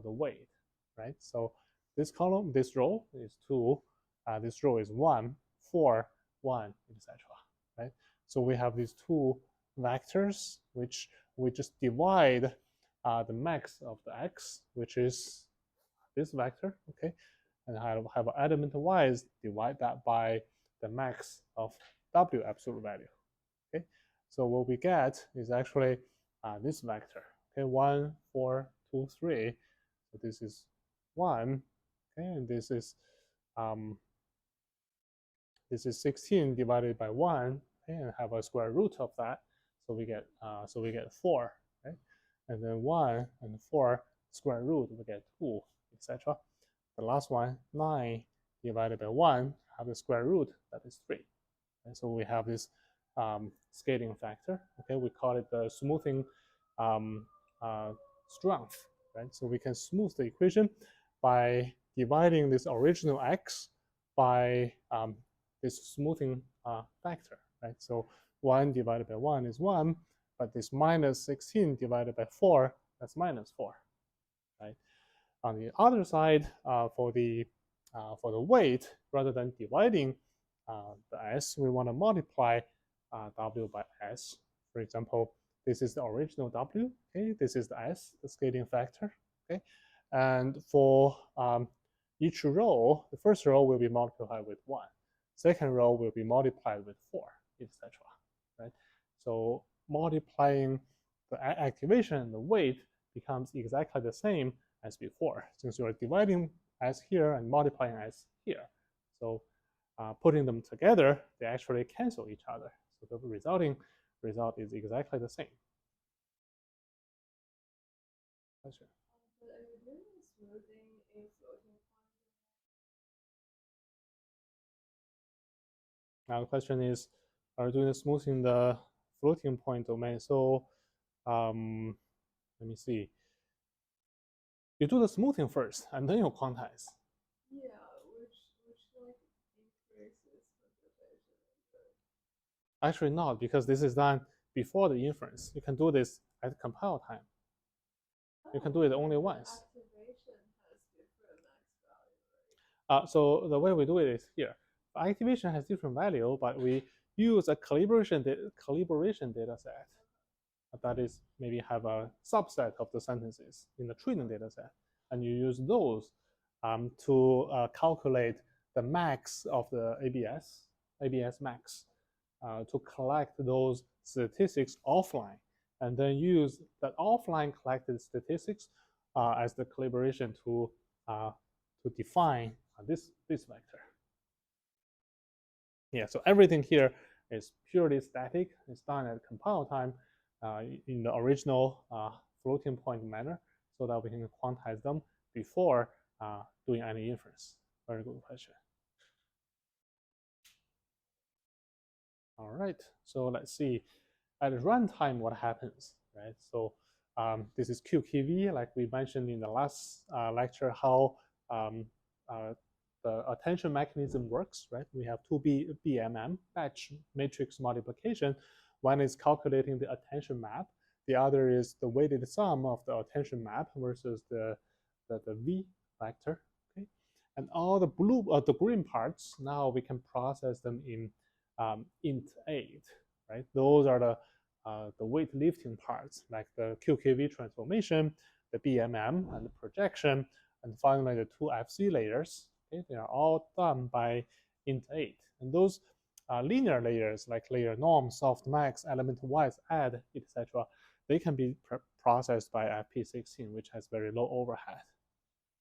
weight, right? So this column, this row is 2, this row is 1, 4, 1, etc. Right? So we have these two vectors, which we just divide the max of the x, which is this vector, okay, and have an element wise divide that by the max of w absolute value. Okay, so what we get is actually this vector. Okay, 1, 4, 2, 3. So this is 1. Okay, and this is 16 divided by 1, okay, and have a square root of that. So we get 4. Okay, and then 1 and 4 square root, we get 2, etc. The last one, 9 divided by 1, have the square root, that is 3. And so we have this scaling factor. Okay, we call it the smoothing strength, right? So we can smooth the equation by dividing this original x by this smoothing factor, right? So 1 divided by 1 is 1, but this minus 16 divided by 4, that's minus 4, right? On the other side, for the weight, rather than dividing the s, we want to multiply w by s. For example, this is the original w. Okay, this is the s, the scaling factor. Okay, and for each row, the first row will be multiplied with 1. Second row will be multiplied with 4, etc. Right? So multiplying the activation and the weight becomes exactly the same as before, since you are dividing s here and multiplying s here. So putting them together, they actually cancel each other. So the resulting result is exactly the same. Question? But are you doing the smoothing in floating point? Now the question is, are you doing the smoothing the floating point domain? So let me see. You do the smoothing first, and then you quantize. Yeah, which like increases computation. Actually not, because this is done before the inference. You can do this at compile time. You can do it only once. Activation has different max value, right? So the way we do it is here. Activation has different value, but we use a calibration data set that is maybe have a subset of the sentences in the training data set, and you use those to calculate the max of the ABS max, to collect those statistics offline, and then use that offline collected statistics as the calibration to define this vector. Yeah, so everything here is purely static. It's done at compile time in the original floating point manner so that we can quantize them before doing any inference. Very good question. All right, so let's see at runtime what happens, right? So this is QKV, like we mentioned in the last lecture, how the attention mechanism works, right? We have two BMM, batch matrix multiplication. One is calculating the attention map. The other is the weighted sum of the attention map versus the V vector, okay? And all the the green parts, now we can process them in int8, right? Those are the weightlifting parts, like the QKV transformation, the BMM, and the projection, and finally the two FC layers. Okay, they are all done by int8, and those linear layers like layer norm, softmax, element-wise add, etc., they can be processed by FP16, which has very low overhead,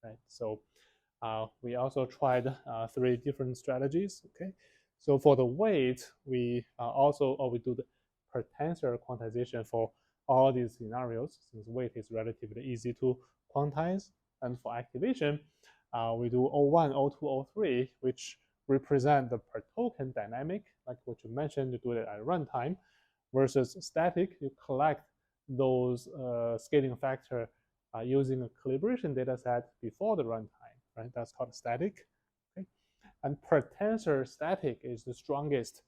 right? So we also tried 3 different strategies. Okay, so for the weight, we we do the per tensor quantization for all these scenarios, since weight is relatively easy to quantize. And for activation, we do O1, O2, O3, which represent the per token dynamic, like what you mentioned, you do it at runtime, versus static, you collect those scaling factor using a calibration data set before the runtime, right? That's called static. Okay? And per tensor static is the strongest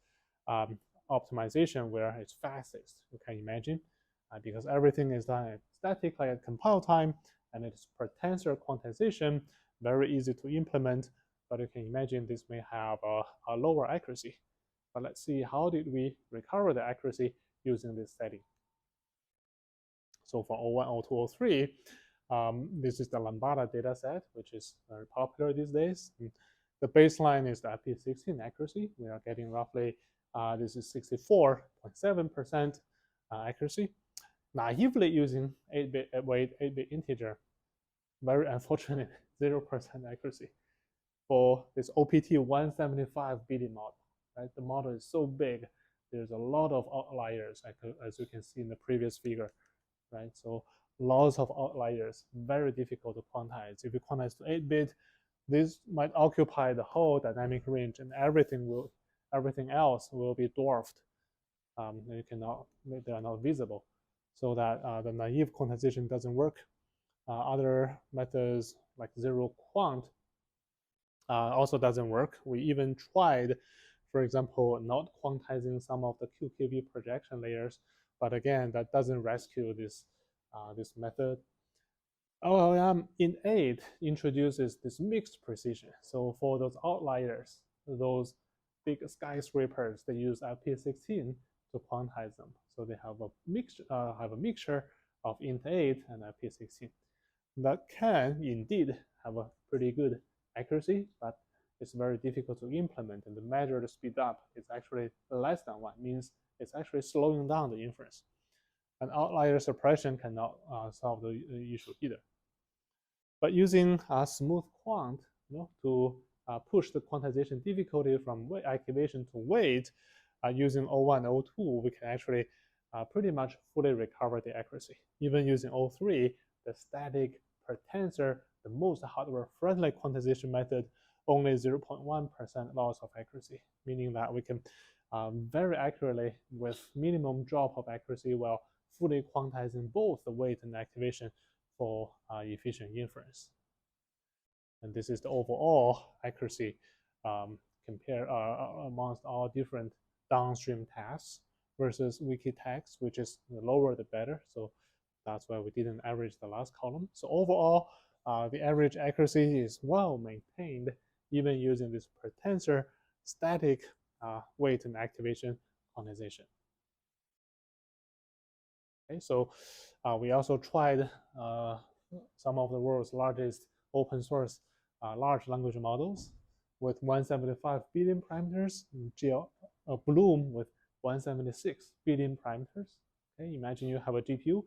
optimization where it's fastest, you can imagine, because everything is done at static, like at compile time, and it's per tensor quantization, very easy to implement, but you can imagine this may have a lower accuracy. But let's see, how did we recover the accuracy using this setting? So for O1, O2, O3, this is the Lambda dataset, which is very popular these days. And the baseline is the FP16 accuracy. We are getting roughly, this is 64.7% accuracy. Naively using 8-bit weight, 8-bit integer, very unfortunate 0% accuracy for this OPT 175 billion model. Right? The model is so big, there's a lot of outliers, as you can see in the previous figure. Right? So lots of outliers, very difficult to quantize. If you quantize to 8-bit, this might occupy the whole dynamic range, and everything else will be dwarfed. They are not visible, so that the naive quantization doesn't work. Other methods like zero quant also doesn't work. We even tried, for example, not quantizing some of the QKV projection layers, but again, that doesn't rescue this method. LLM in 8 introduces this mixed precision. So for those outliers, those big skyscrapers, they use FP16 to quantize them. So they have a mixture of int8 and FP16 that can indeed have a pretty good accuracy, but it's very difficult to implement, and the measured speed up is actually less than 1, means it's actually slowing down the inference. And outlier suppression cannot solve the issue either. But using SmoothQuant, to push the quantization difficulty from activation to weight, using O1, O2, we can actually pretty much fully recover the accuracy. Even using O3, the static per tensor, the most hardware-friendly quantization method, only 0.1% loss of accuracy, meaning that we can very accurately, with minimum drop of accuracy, while fully quantizing both the weight and activation for efficient inference. And this is the overall accuracy compared amongst all different downstream tasks versus Wikitext, which is the lower the better. So that's why we didn't average the last column. So overall, the average accuracy is well maintained, even using this per tensor static weight and activation quantization. Okay, so we also tried some of the world's largest open source large language models with 175 billion parameters, Bloom with 176 billion parameters. Okay, imagine you have a GPU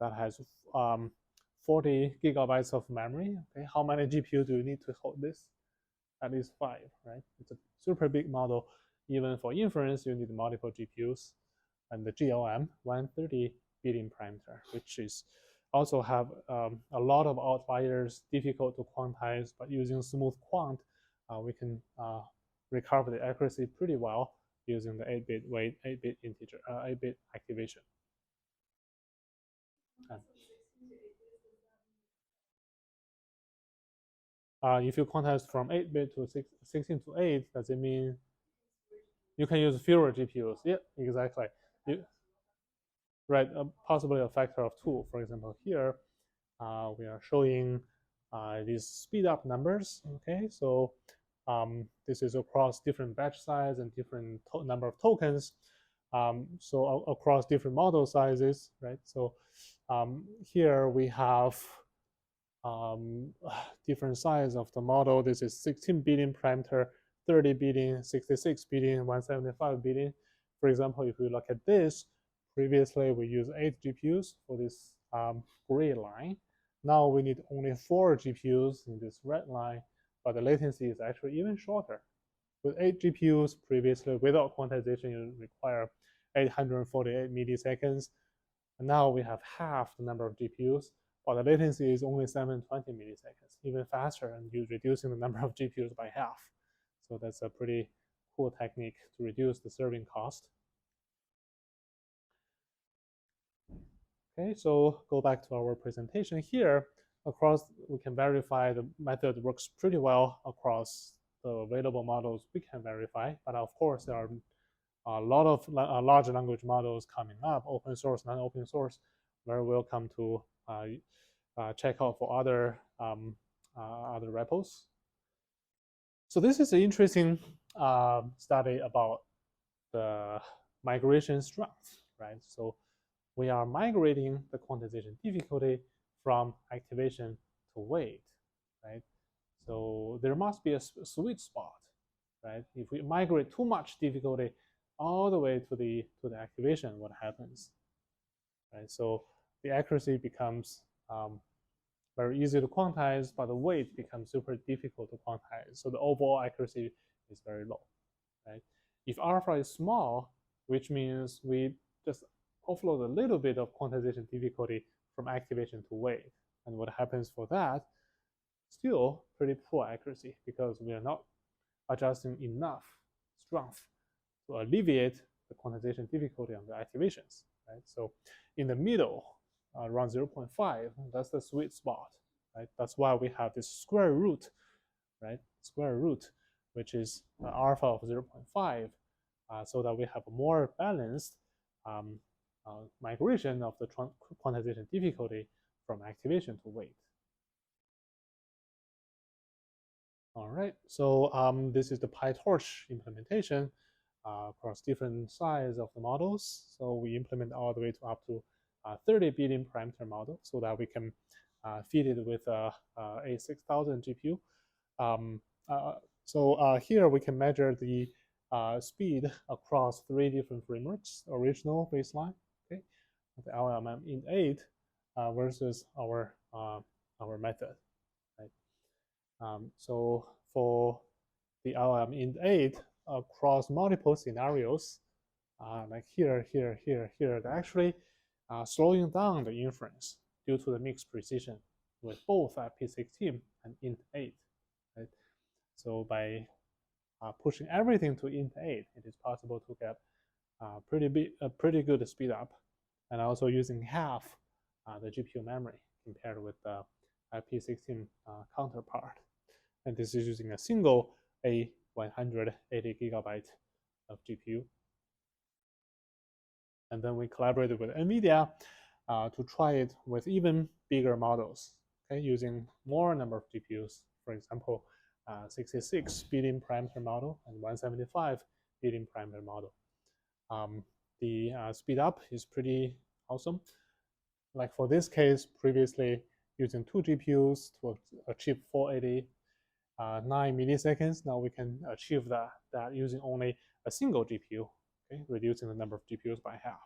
that has 40 gigabytes of memory. Okay, how many GPU do you need to hold this? At least 5, right? It's a super big model. even for inference, you need multiple GPUs, and the GLM 130 billion parameter, which is also have a lot of outliers, difficult to quantize, but using SmoothQuant, we can recover the accuracy pretty well using the 8-bit weight, 8-bit integer, 8-bit activation. If you quantize from 8-bit to 16 to 8, does it mean you can use fewer GPUs? Yeah, exactly. Right, possibly a factor of 2. For example, here we are showing these speed up numbers. Okay, so this is across different batch size and different number of tokens. So across different model sizes, right? So here we have different size of the model. This is 16 billion parameter, 30 billion, 66 billion, 175 billion. For example, if we look at this, previously we used 8 GPUs for this gray line. Now we need only 4 GPUs in this red line, but the latency is actually even shorter. With 8 GPUs previously, without quantization, you require 848 milliseconds. And now we have half the number of GPUs, but the latency is only 720 milliseconds, even faster, and you're reducing the number of GPUs by half. So that's a pretty cool technique to reduce the serving cost. Okay, so go back to our presentation here. Across, we can verify the method works pretty well across the available models we can verify, but of course there are a lot of large language models coming up, open source, non-open source. Very welcome to check out for other repos. So this is an interesting study about the migration strength, right? So we are migrating the quantization difficulty from activation to wait, right? So there must be a sweet spot, right? If we migrate too much difficulty all the way to the activation, what happens, right? So the accuracy becomes very easy to quantize, but the weight becomes super difficult to quantize. So the overall accuracy is very low, right? If alpha is small, which means we just offload a little bit of quantization difficulty from activation to wait. And what happens for that? Still pretty poor accuracy because we are not adjusting enough strength to alleviate the quantization difficulty on the activations, right? So in the middle, around 0.5, that's the sweet spot, right? That's why we have this square root, right? Square root, which is alpha of 0.5, so that we have a more balanced migration of the quantization difficulty from activation to wait. All right, so this is the PyTorch implementation across different size of the models. So we implement all the way to up to 30 billion parameter model so that we can feed it with a 6000 GPU. So here we can measure the speed across 3 different frameworks: original, baseline, okay, the LLM int8 versus our method. Right? So for the LLM int8 across multiple scenarios, like here, they're actually slowing down the inference due to the mixed precision with both IP16 and int8. Right? So by pushing everything to int8, it is possible to get pretty good speed up, and also using half the GPU memory compared with the IP16 counterpart. And this is using a single A180 gigabyte of GPU. And then we collaborated with NVIDIA to try it with even bigger models, okay, using more number of GPUs. For example, 66 billion parameter model and 175 billion parameter model. The speed up is pretty awesome. Like for this case, previously using 2 GPUs to achieve 489 milliseconds. Now we can achieve that using only a single GPU, okay, reducing the number of GPUs by half.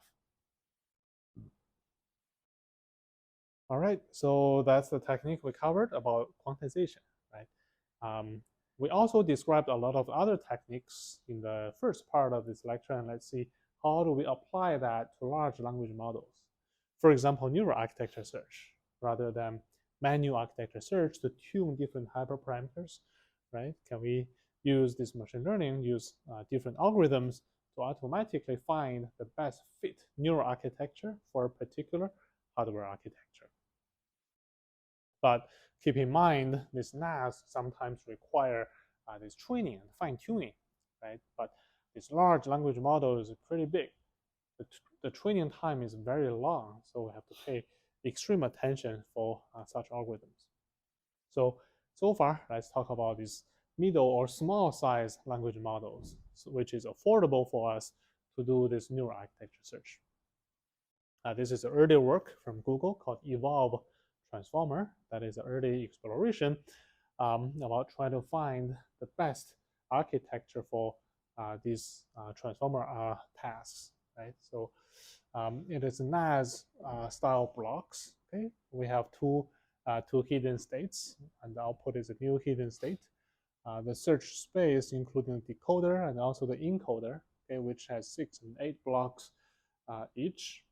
All right, so that's the technique we covered about quantization, right? We also described a lot of other techniques in the first part of this lecture, and let's see how do we apply that to large language models. For example, neural architecture search, rather than manual architecture search to tune different hyperparameters, right? Can we use this machine learning, use different algorithms to automatically find the best fit neural architecture for a particular hardware architecture? But keep in mind, this NAS sometimes require this training and fine-tuning, right? But this large language model is pretty big. The training time is very long, so we have to pay extreme attention for such algorithms. So far, let's talk about these middle or small size language models, which is affordable for us to do this neural architecture search. This is earlier work from Google called Evolve Transformer. That is an early exploration about trying to find the best architecture for these transformer tasks, right? So it is NAS style blocks. Okay, we have two hidden states, and the output is a new hidden state. The search space, including the decoder and also the encoder, okay, which has 6 and 8 blocks each.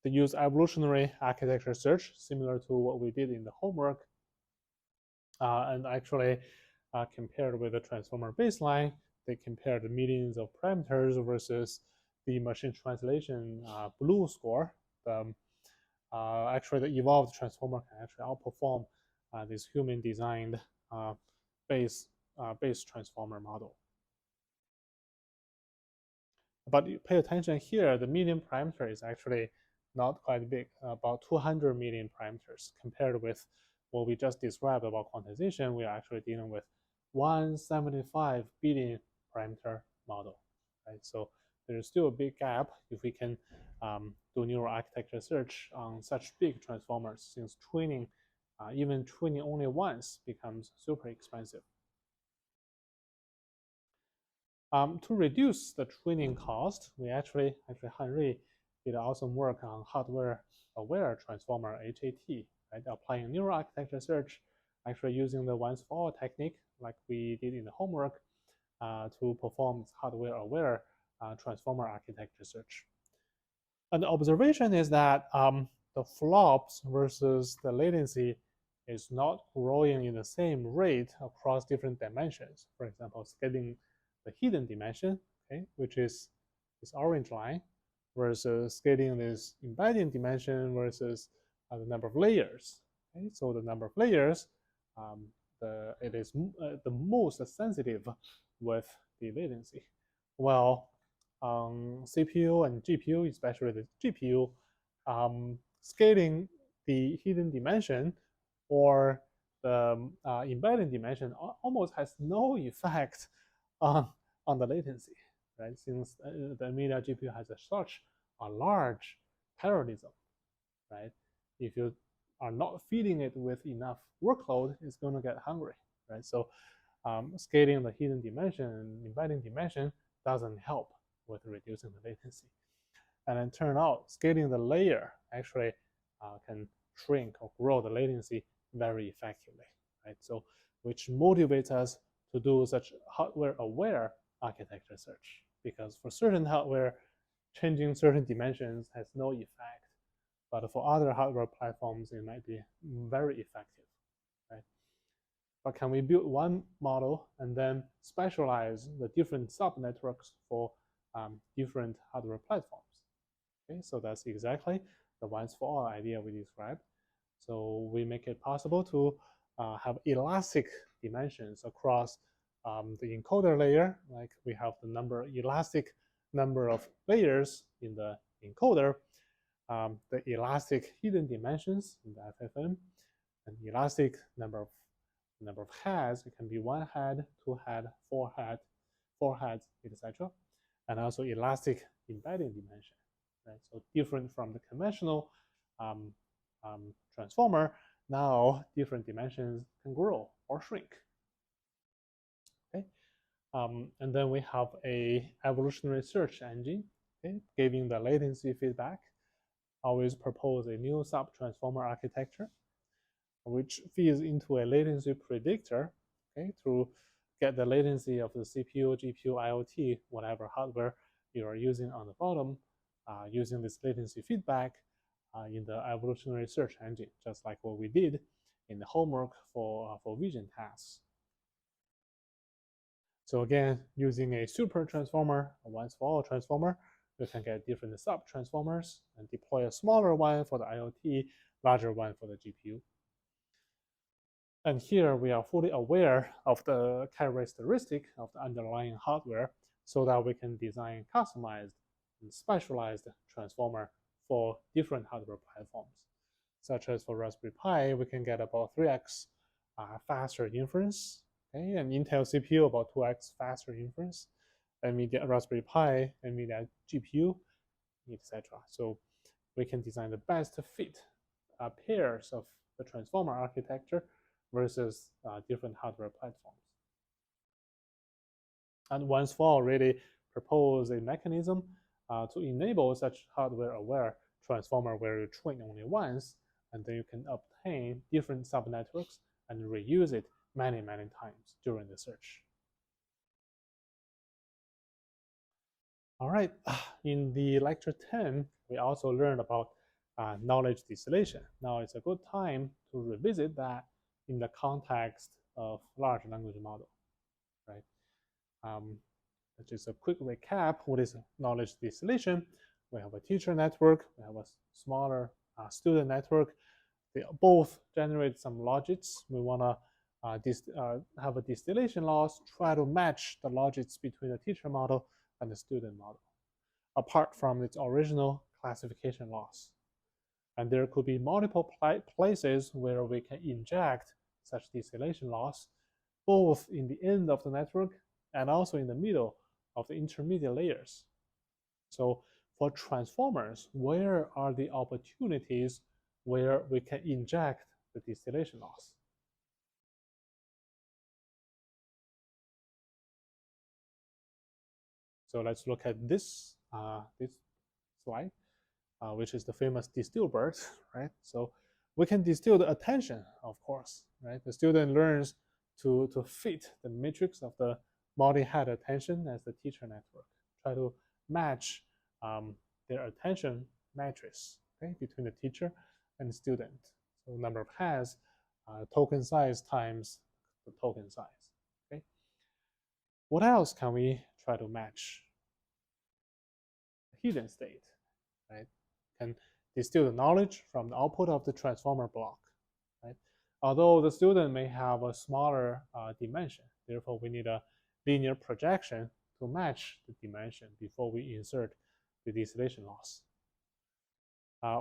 They use evolutionary architecture search, similar to what we did in the homework, and actually compared with the transformer baseline, they compared the millions of parameters versus the machine translation BLUE score. Actually, the evolved transformer can actually outperform this human-designed base transformer model. But pay attention here, the median parameter is actually not quite big, about 200 million parameters, compared with what we just described about quantization. We are actually dealing with 175 billion parameter model, right? So there's still a big gap if we can do neural architecture search on such big transformers, since training, even training only once, becomes super expensive. To reduce the training cost, we actually Henry did awesome work on hardware-aware transformer (HAT), right? Applying neural architecture search, actually using the once-for-all technique, like we did in the homework, to perform hardware-aware transformer architecture search. And the observation is that the flops versus the latency is not growing in the same rate across different dimensions. For example, scaling the hidden dimension, okay, which is this orange line, versus scaling this embedding dimension versus the number of layers. Okay, so the number of layers, it is the most sensitive with the latency. Well, CPU and GPU, especially the GPU, scaling the hidden dimension or the embedding dimension almost has no effect on the latency, right? Since the NVIDIA GPU has such a large parallelism, right? If you are not feeding it with enough workload, it's going to get hungry, right? So scaling the hidden dimension and embedding dimension doesn't help with reducing the latency. And then turn out scaling the layer actually can shrink or grow the latency very effectively, right? So which motivates us to do such hardware-aware architecture search, because for certain hardware, changing certain dimensions has no effect, but for other hardware platforms, it might be very effective, right? But can we build one model and then specialize the different subnetworks for different hardware platforms? Okay, so that's exactly the once-for-all idea we described. So we make it possible to have elastic dimensions across the encoder layer, like we have the elastic number of layers in the encoder, the elastic hidden dimensions in the FFM, and elastic number of heads. It can be 1 head, 2 head, 4 heads, etc. And also elastic embedding dimension, right? So different from the conventional transformer, now different dimensions can grow or shrink. Okay, and then we have a evolutionary search engine, okay, giving the latency feedback. Always propose a new sub-transformer architecture, which feeds into a latency predictor, okay, to get the latency of the CPU, GPU, IoT, whatever hardware you are using on the bottom, using this latency feedback in the evolutionary search engine, just like what we did in the homework for vision tasks. So again, using a super transformer, a once-for-all transformer, you can get different sub-transformers and deploy a smaller one for the IoT, larger one for the GPU. And here we are fully aware of the characteristic of the underlying hardware so that we can design customized and specialized transformer for different hardware platforms. Such as for Raspberry Pi, we can get about 3x faster inference, okay, and Intel CPU about 2x faster inference, NVIDIA Raspberry Pi, NVIDIA GPU, etc. So we can design the best fit pairs of the transformer architecture versus different hardware platforms. And once for all, really propose a mechanism to enable such hardware-aware transformer where you train only once, and then you can obtain different subnetworks and reuse it many, many times during the search. All right, in the lecture 10, we also learned about knowledge distillation. Now it's a good time to revisit that in the context of large language model, right? Just a quick recap, what is knowledge distillation? We have a teacher network, we have a smaller student network. They both generate some logics. We want to have a distillation loss, try to match the logics between the teacher model and the student model, apart from its original classification loss. And there could be multiple places where we can inject such distillation loss, both in the end of the network and also in the middle of the intermediate layers. So for transformers, where are the opportunities where we can inject the distillation loss? So let's look at this slide, which is the famous distill bird, right? So we can distill the attention, of course, right? The student learns to fit the matrix of the multi-head attention as the teacher network. Try to match their attention matrix, okay, between the teacher and the student. So number of heads, token size times the token size, okay? What else can we try to match? Hidden state, right? Can distill the knowledge from the output of the transformer block, right? Although the student may have a smaller dimension, therefore we need a linear projection to match the dimension before we insert the distillation loss.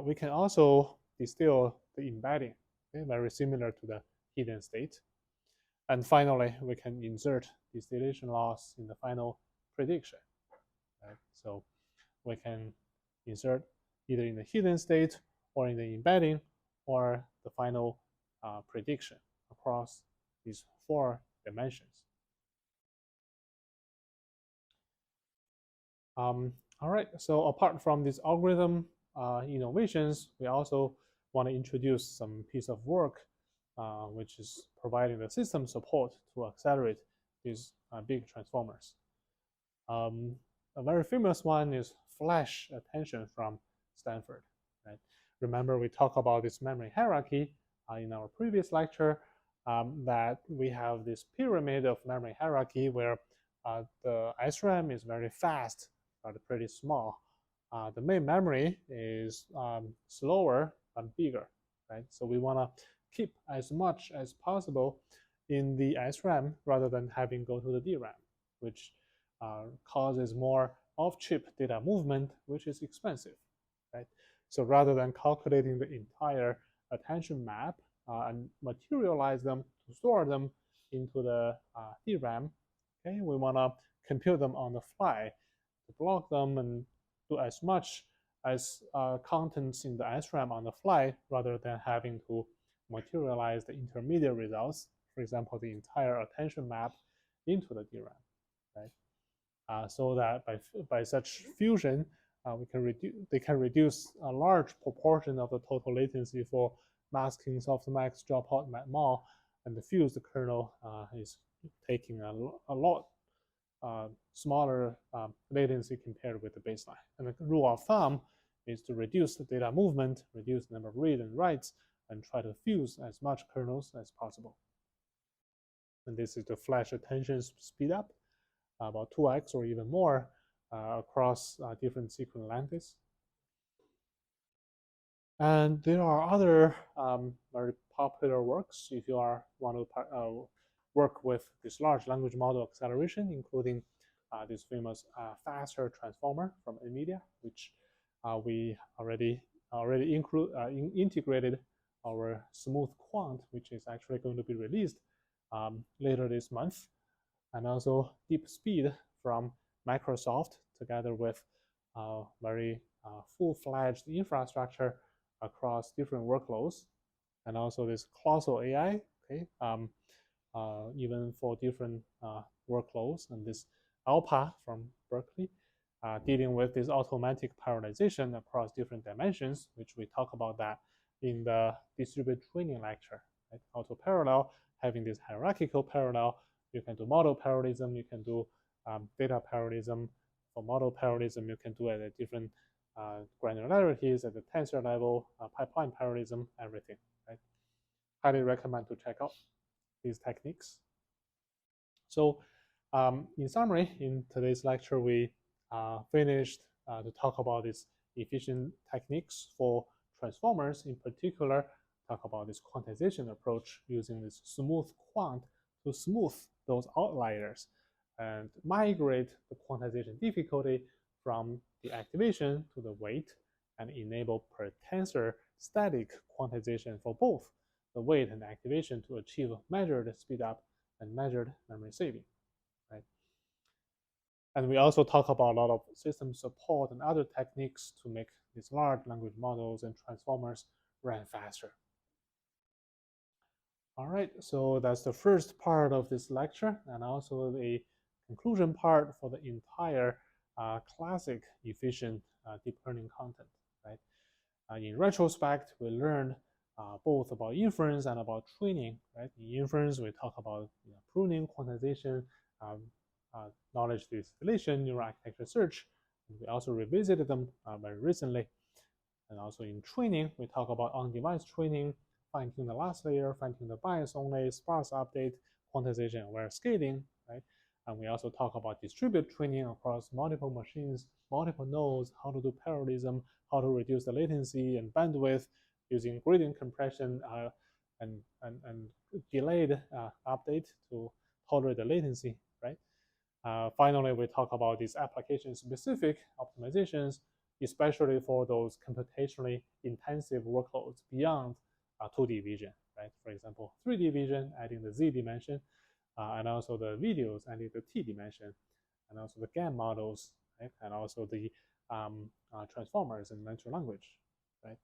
We can also distill the embedding, okay, very similar to the hidden state. And finally, we can insert distillation loss in the final prediction, right? So we can insert either in the hidden state or in the embedding or the final prediction across these 4 dimensions. All right, so apart from these algorithm innovations, we also want to introduce some piece of work which is providing the system support to accelerate these big transformers. A very famous one is flash attention from Stanford, right? Remember we talked about this memory hierarchy in our previous lecture, that we have this pyramid of memory hierarchy where the SRAM is very fast but pretty small. The main memory is slower but bigger, right? So we want to keep as much as possible in the SRAM rather than having go to the DRAM, which causes more off-chip data movement, which is expensive, right? So rather than calculating the entire attention map and materialize them to store them into the DRAM, okay, we want to compute them on the fly, to block them and do as much as contents in the SRAM on the fly rather than having to materialize the intermediate results, for example, the entire attention map into the DRAM, right? So that by such fusion, they can reduce a large proportion of the total latency for masking softmax dropout mal, and the fused kernel is taking a lot smaller latency latency compared with the baseline. And the rule of thumb is to reduce the data movement, reduce the number of reads and writes, and try to fuse as much kernels as possible. And this is the flash attention speed up, about 2x or even more across different sequence lengths. And there are other very popular works if you want to work with this large language model acceleration, including this famous faster transformer from NVIDIA, which we already integrated our SmoothQuant, which is actually going to be released later this month, and also DeepSpeed from Microsoft, together with very full-fledged infrastructure across different workloads, and also this causal AI, okay, even for different workloads, and this Alpa from Berkeley, dealing with this automatic parallelization across different dimensions, which we talk about that in the distributed training lecture. Right? Auto-parallel, having this hierarchical parallel, you can do model parallelism, you can do data parallelism. For model parallelism, you can do it at different granularities at the tensor level, pipeline parallelism, everything. Right? Highly recommend to check out these techniques. So in summary, in today's lecture, we finished to talk about these efficient techniques for transformers. In particular, talk about this quantization approach using this SmoothQuant to smooth those outliers and migrate the quantization difficulty from the activation to the weight and enable per tensor static quantization for both the weight and activation to achieve measured speed up and measured memory saving. Right? And we also talk about a lot of system support and other techniques to make these large language models and transformers run faster. All right, so that's the first part of this lecture, and also the conclusion part for the entire classic efficient deep learning content. Right? In retrospect, we learned both about inference and about training. Right? In inference, we talk about pruning, quantization, knowledge distillation, neural architecture search. We also revisited them very recently. And also in training, we talk about on-device training, fine-tune the last layer, fine-tune the bias only, sparse update, quantization, aware scaling, right? And we also talk about distributed training across multiple machines, multiple nodes, how to do parallelism, how to reduce the latency and bandwidth using gradient compression and delayed update to tolerate the latency, right? Finally, we talk about these application-specific optimizations, especially for those computationally intensive workloads beyond 2D vision, right? For example, 3D vision, adding the Z dimension, and also the videos, adding the T dimension, and also the GAN models, right? And also the transformers in natural language, right?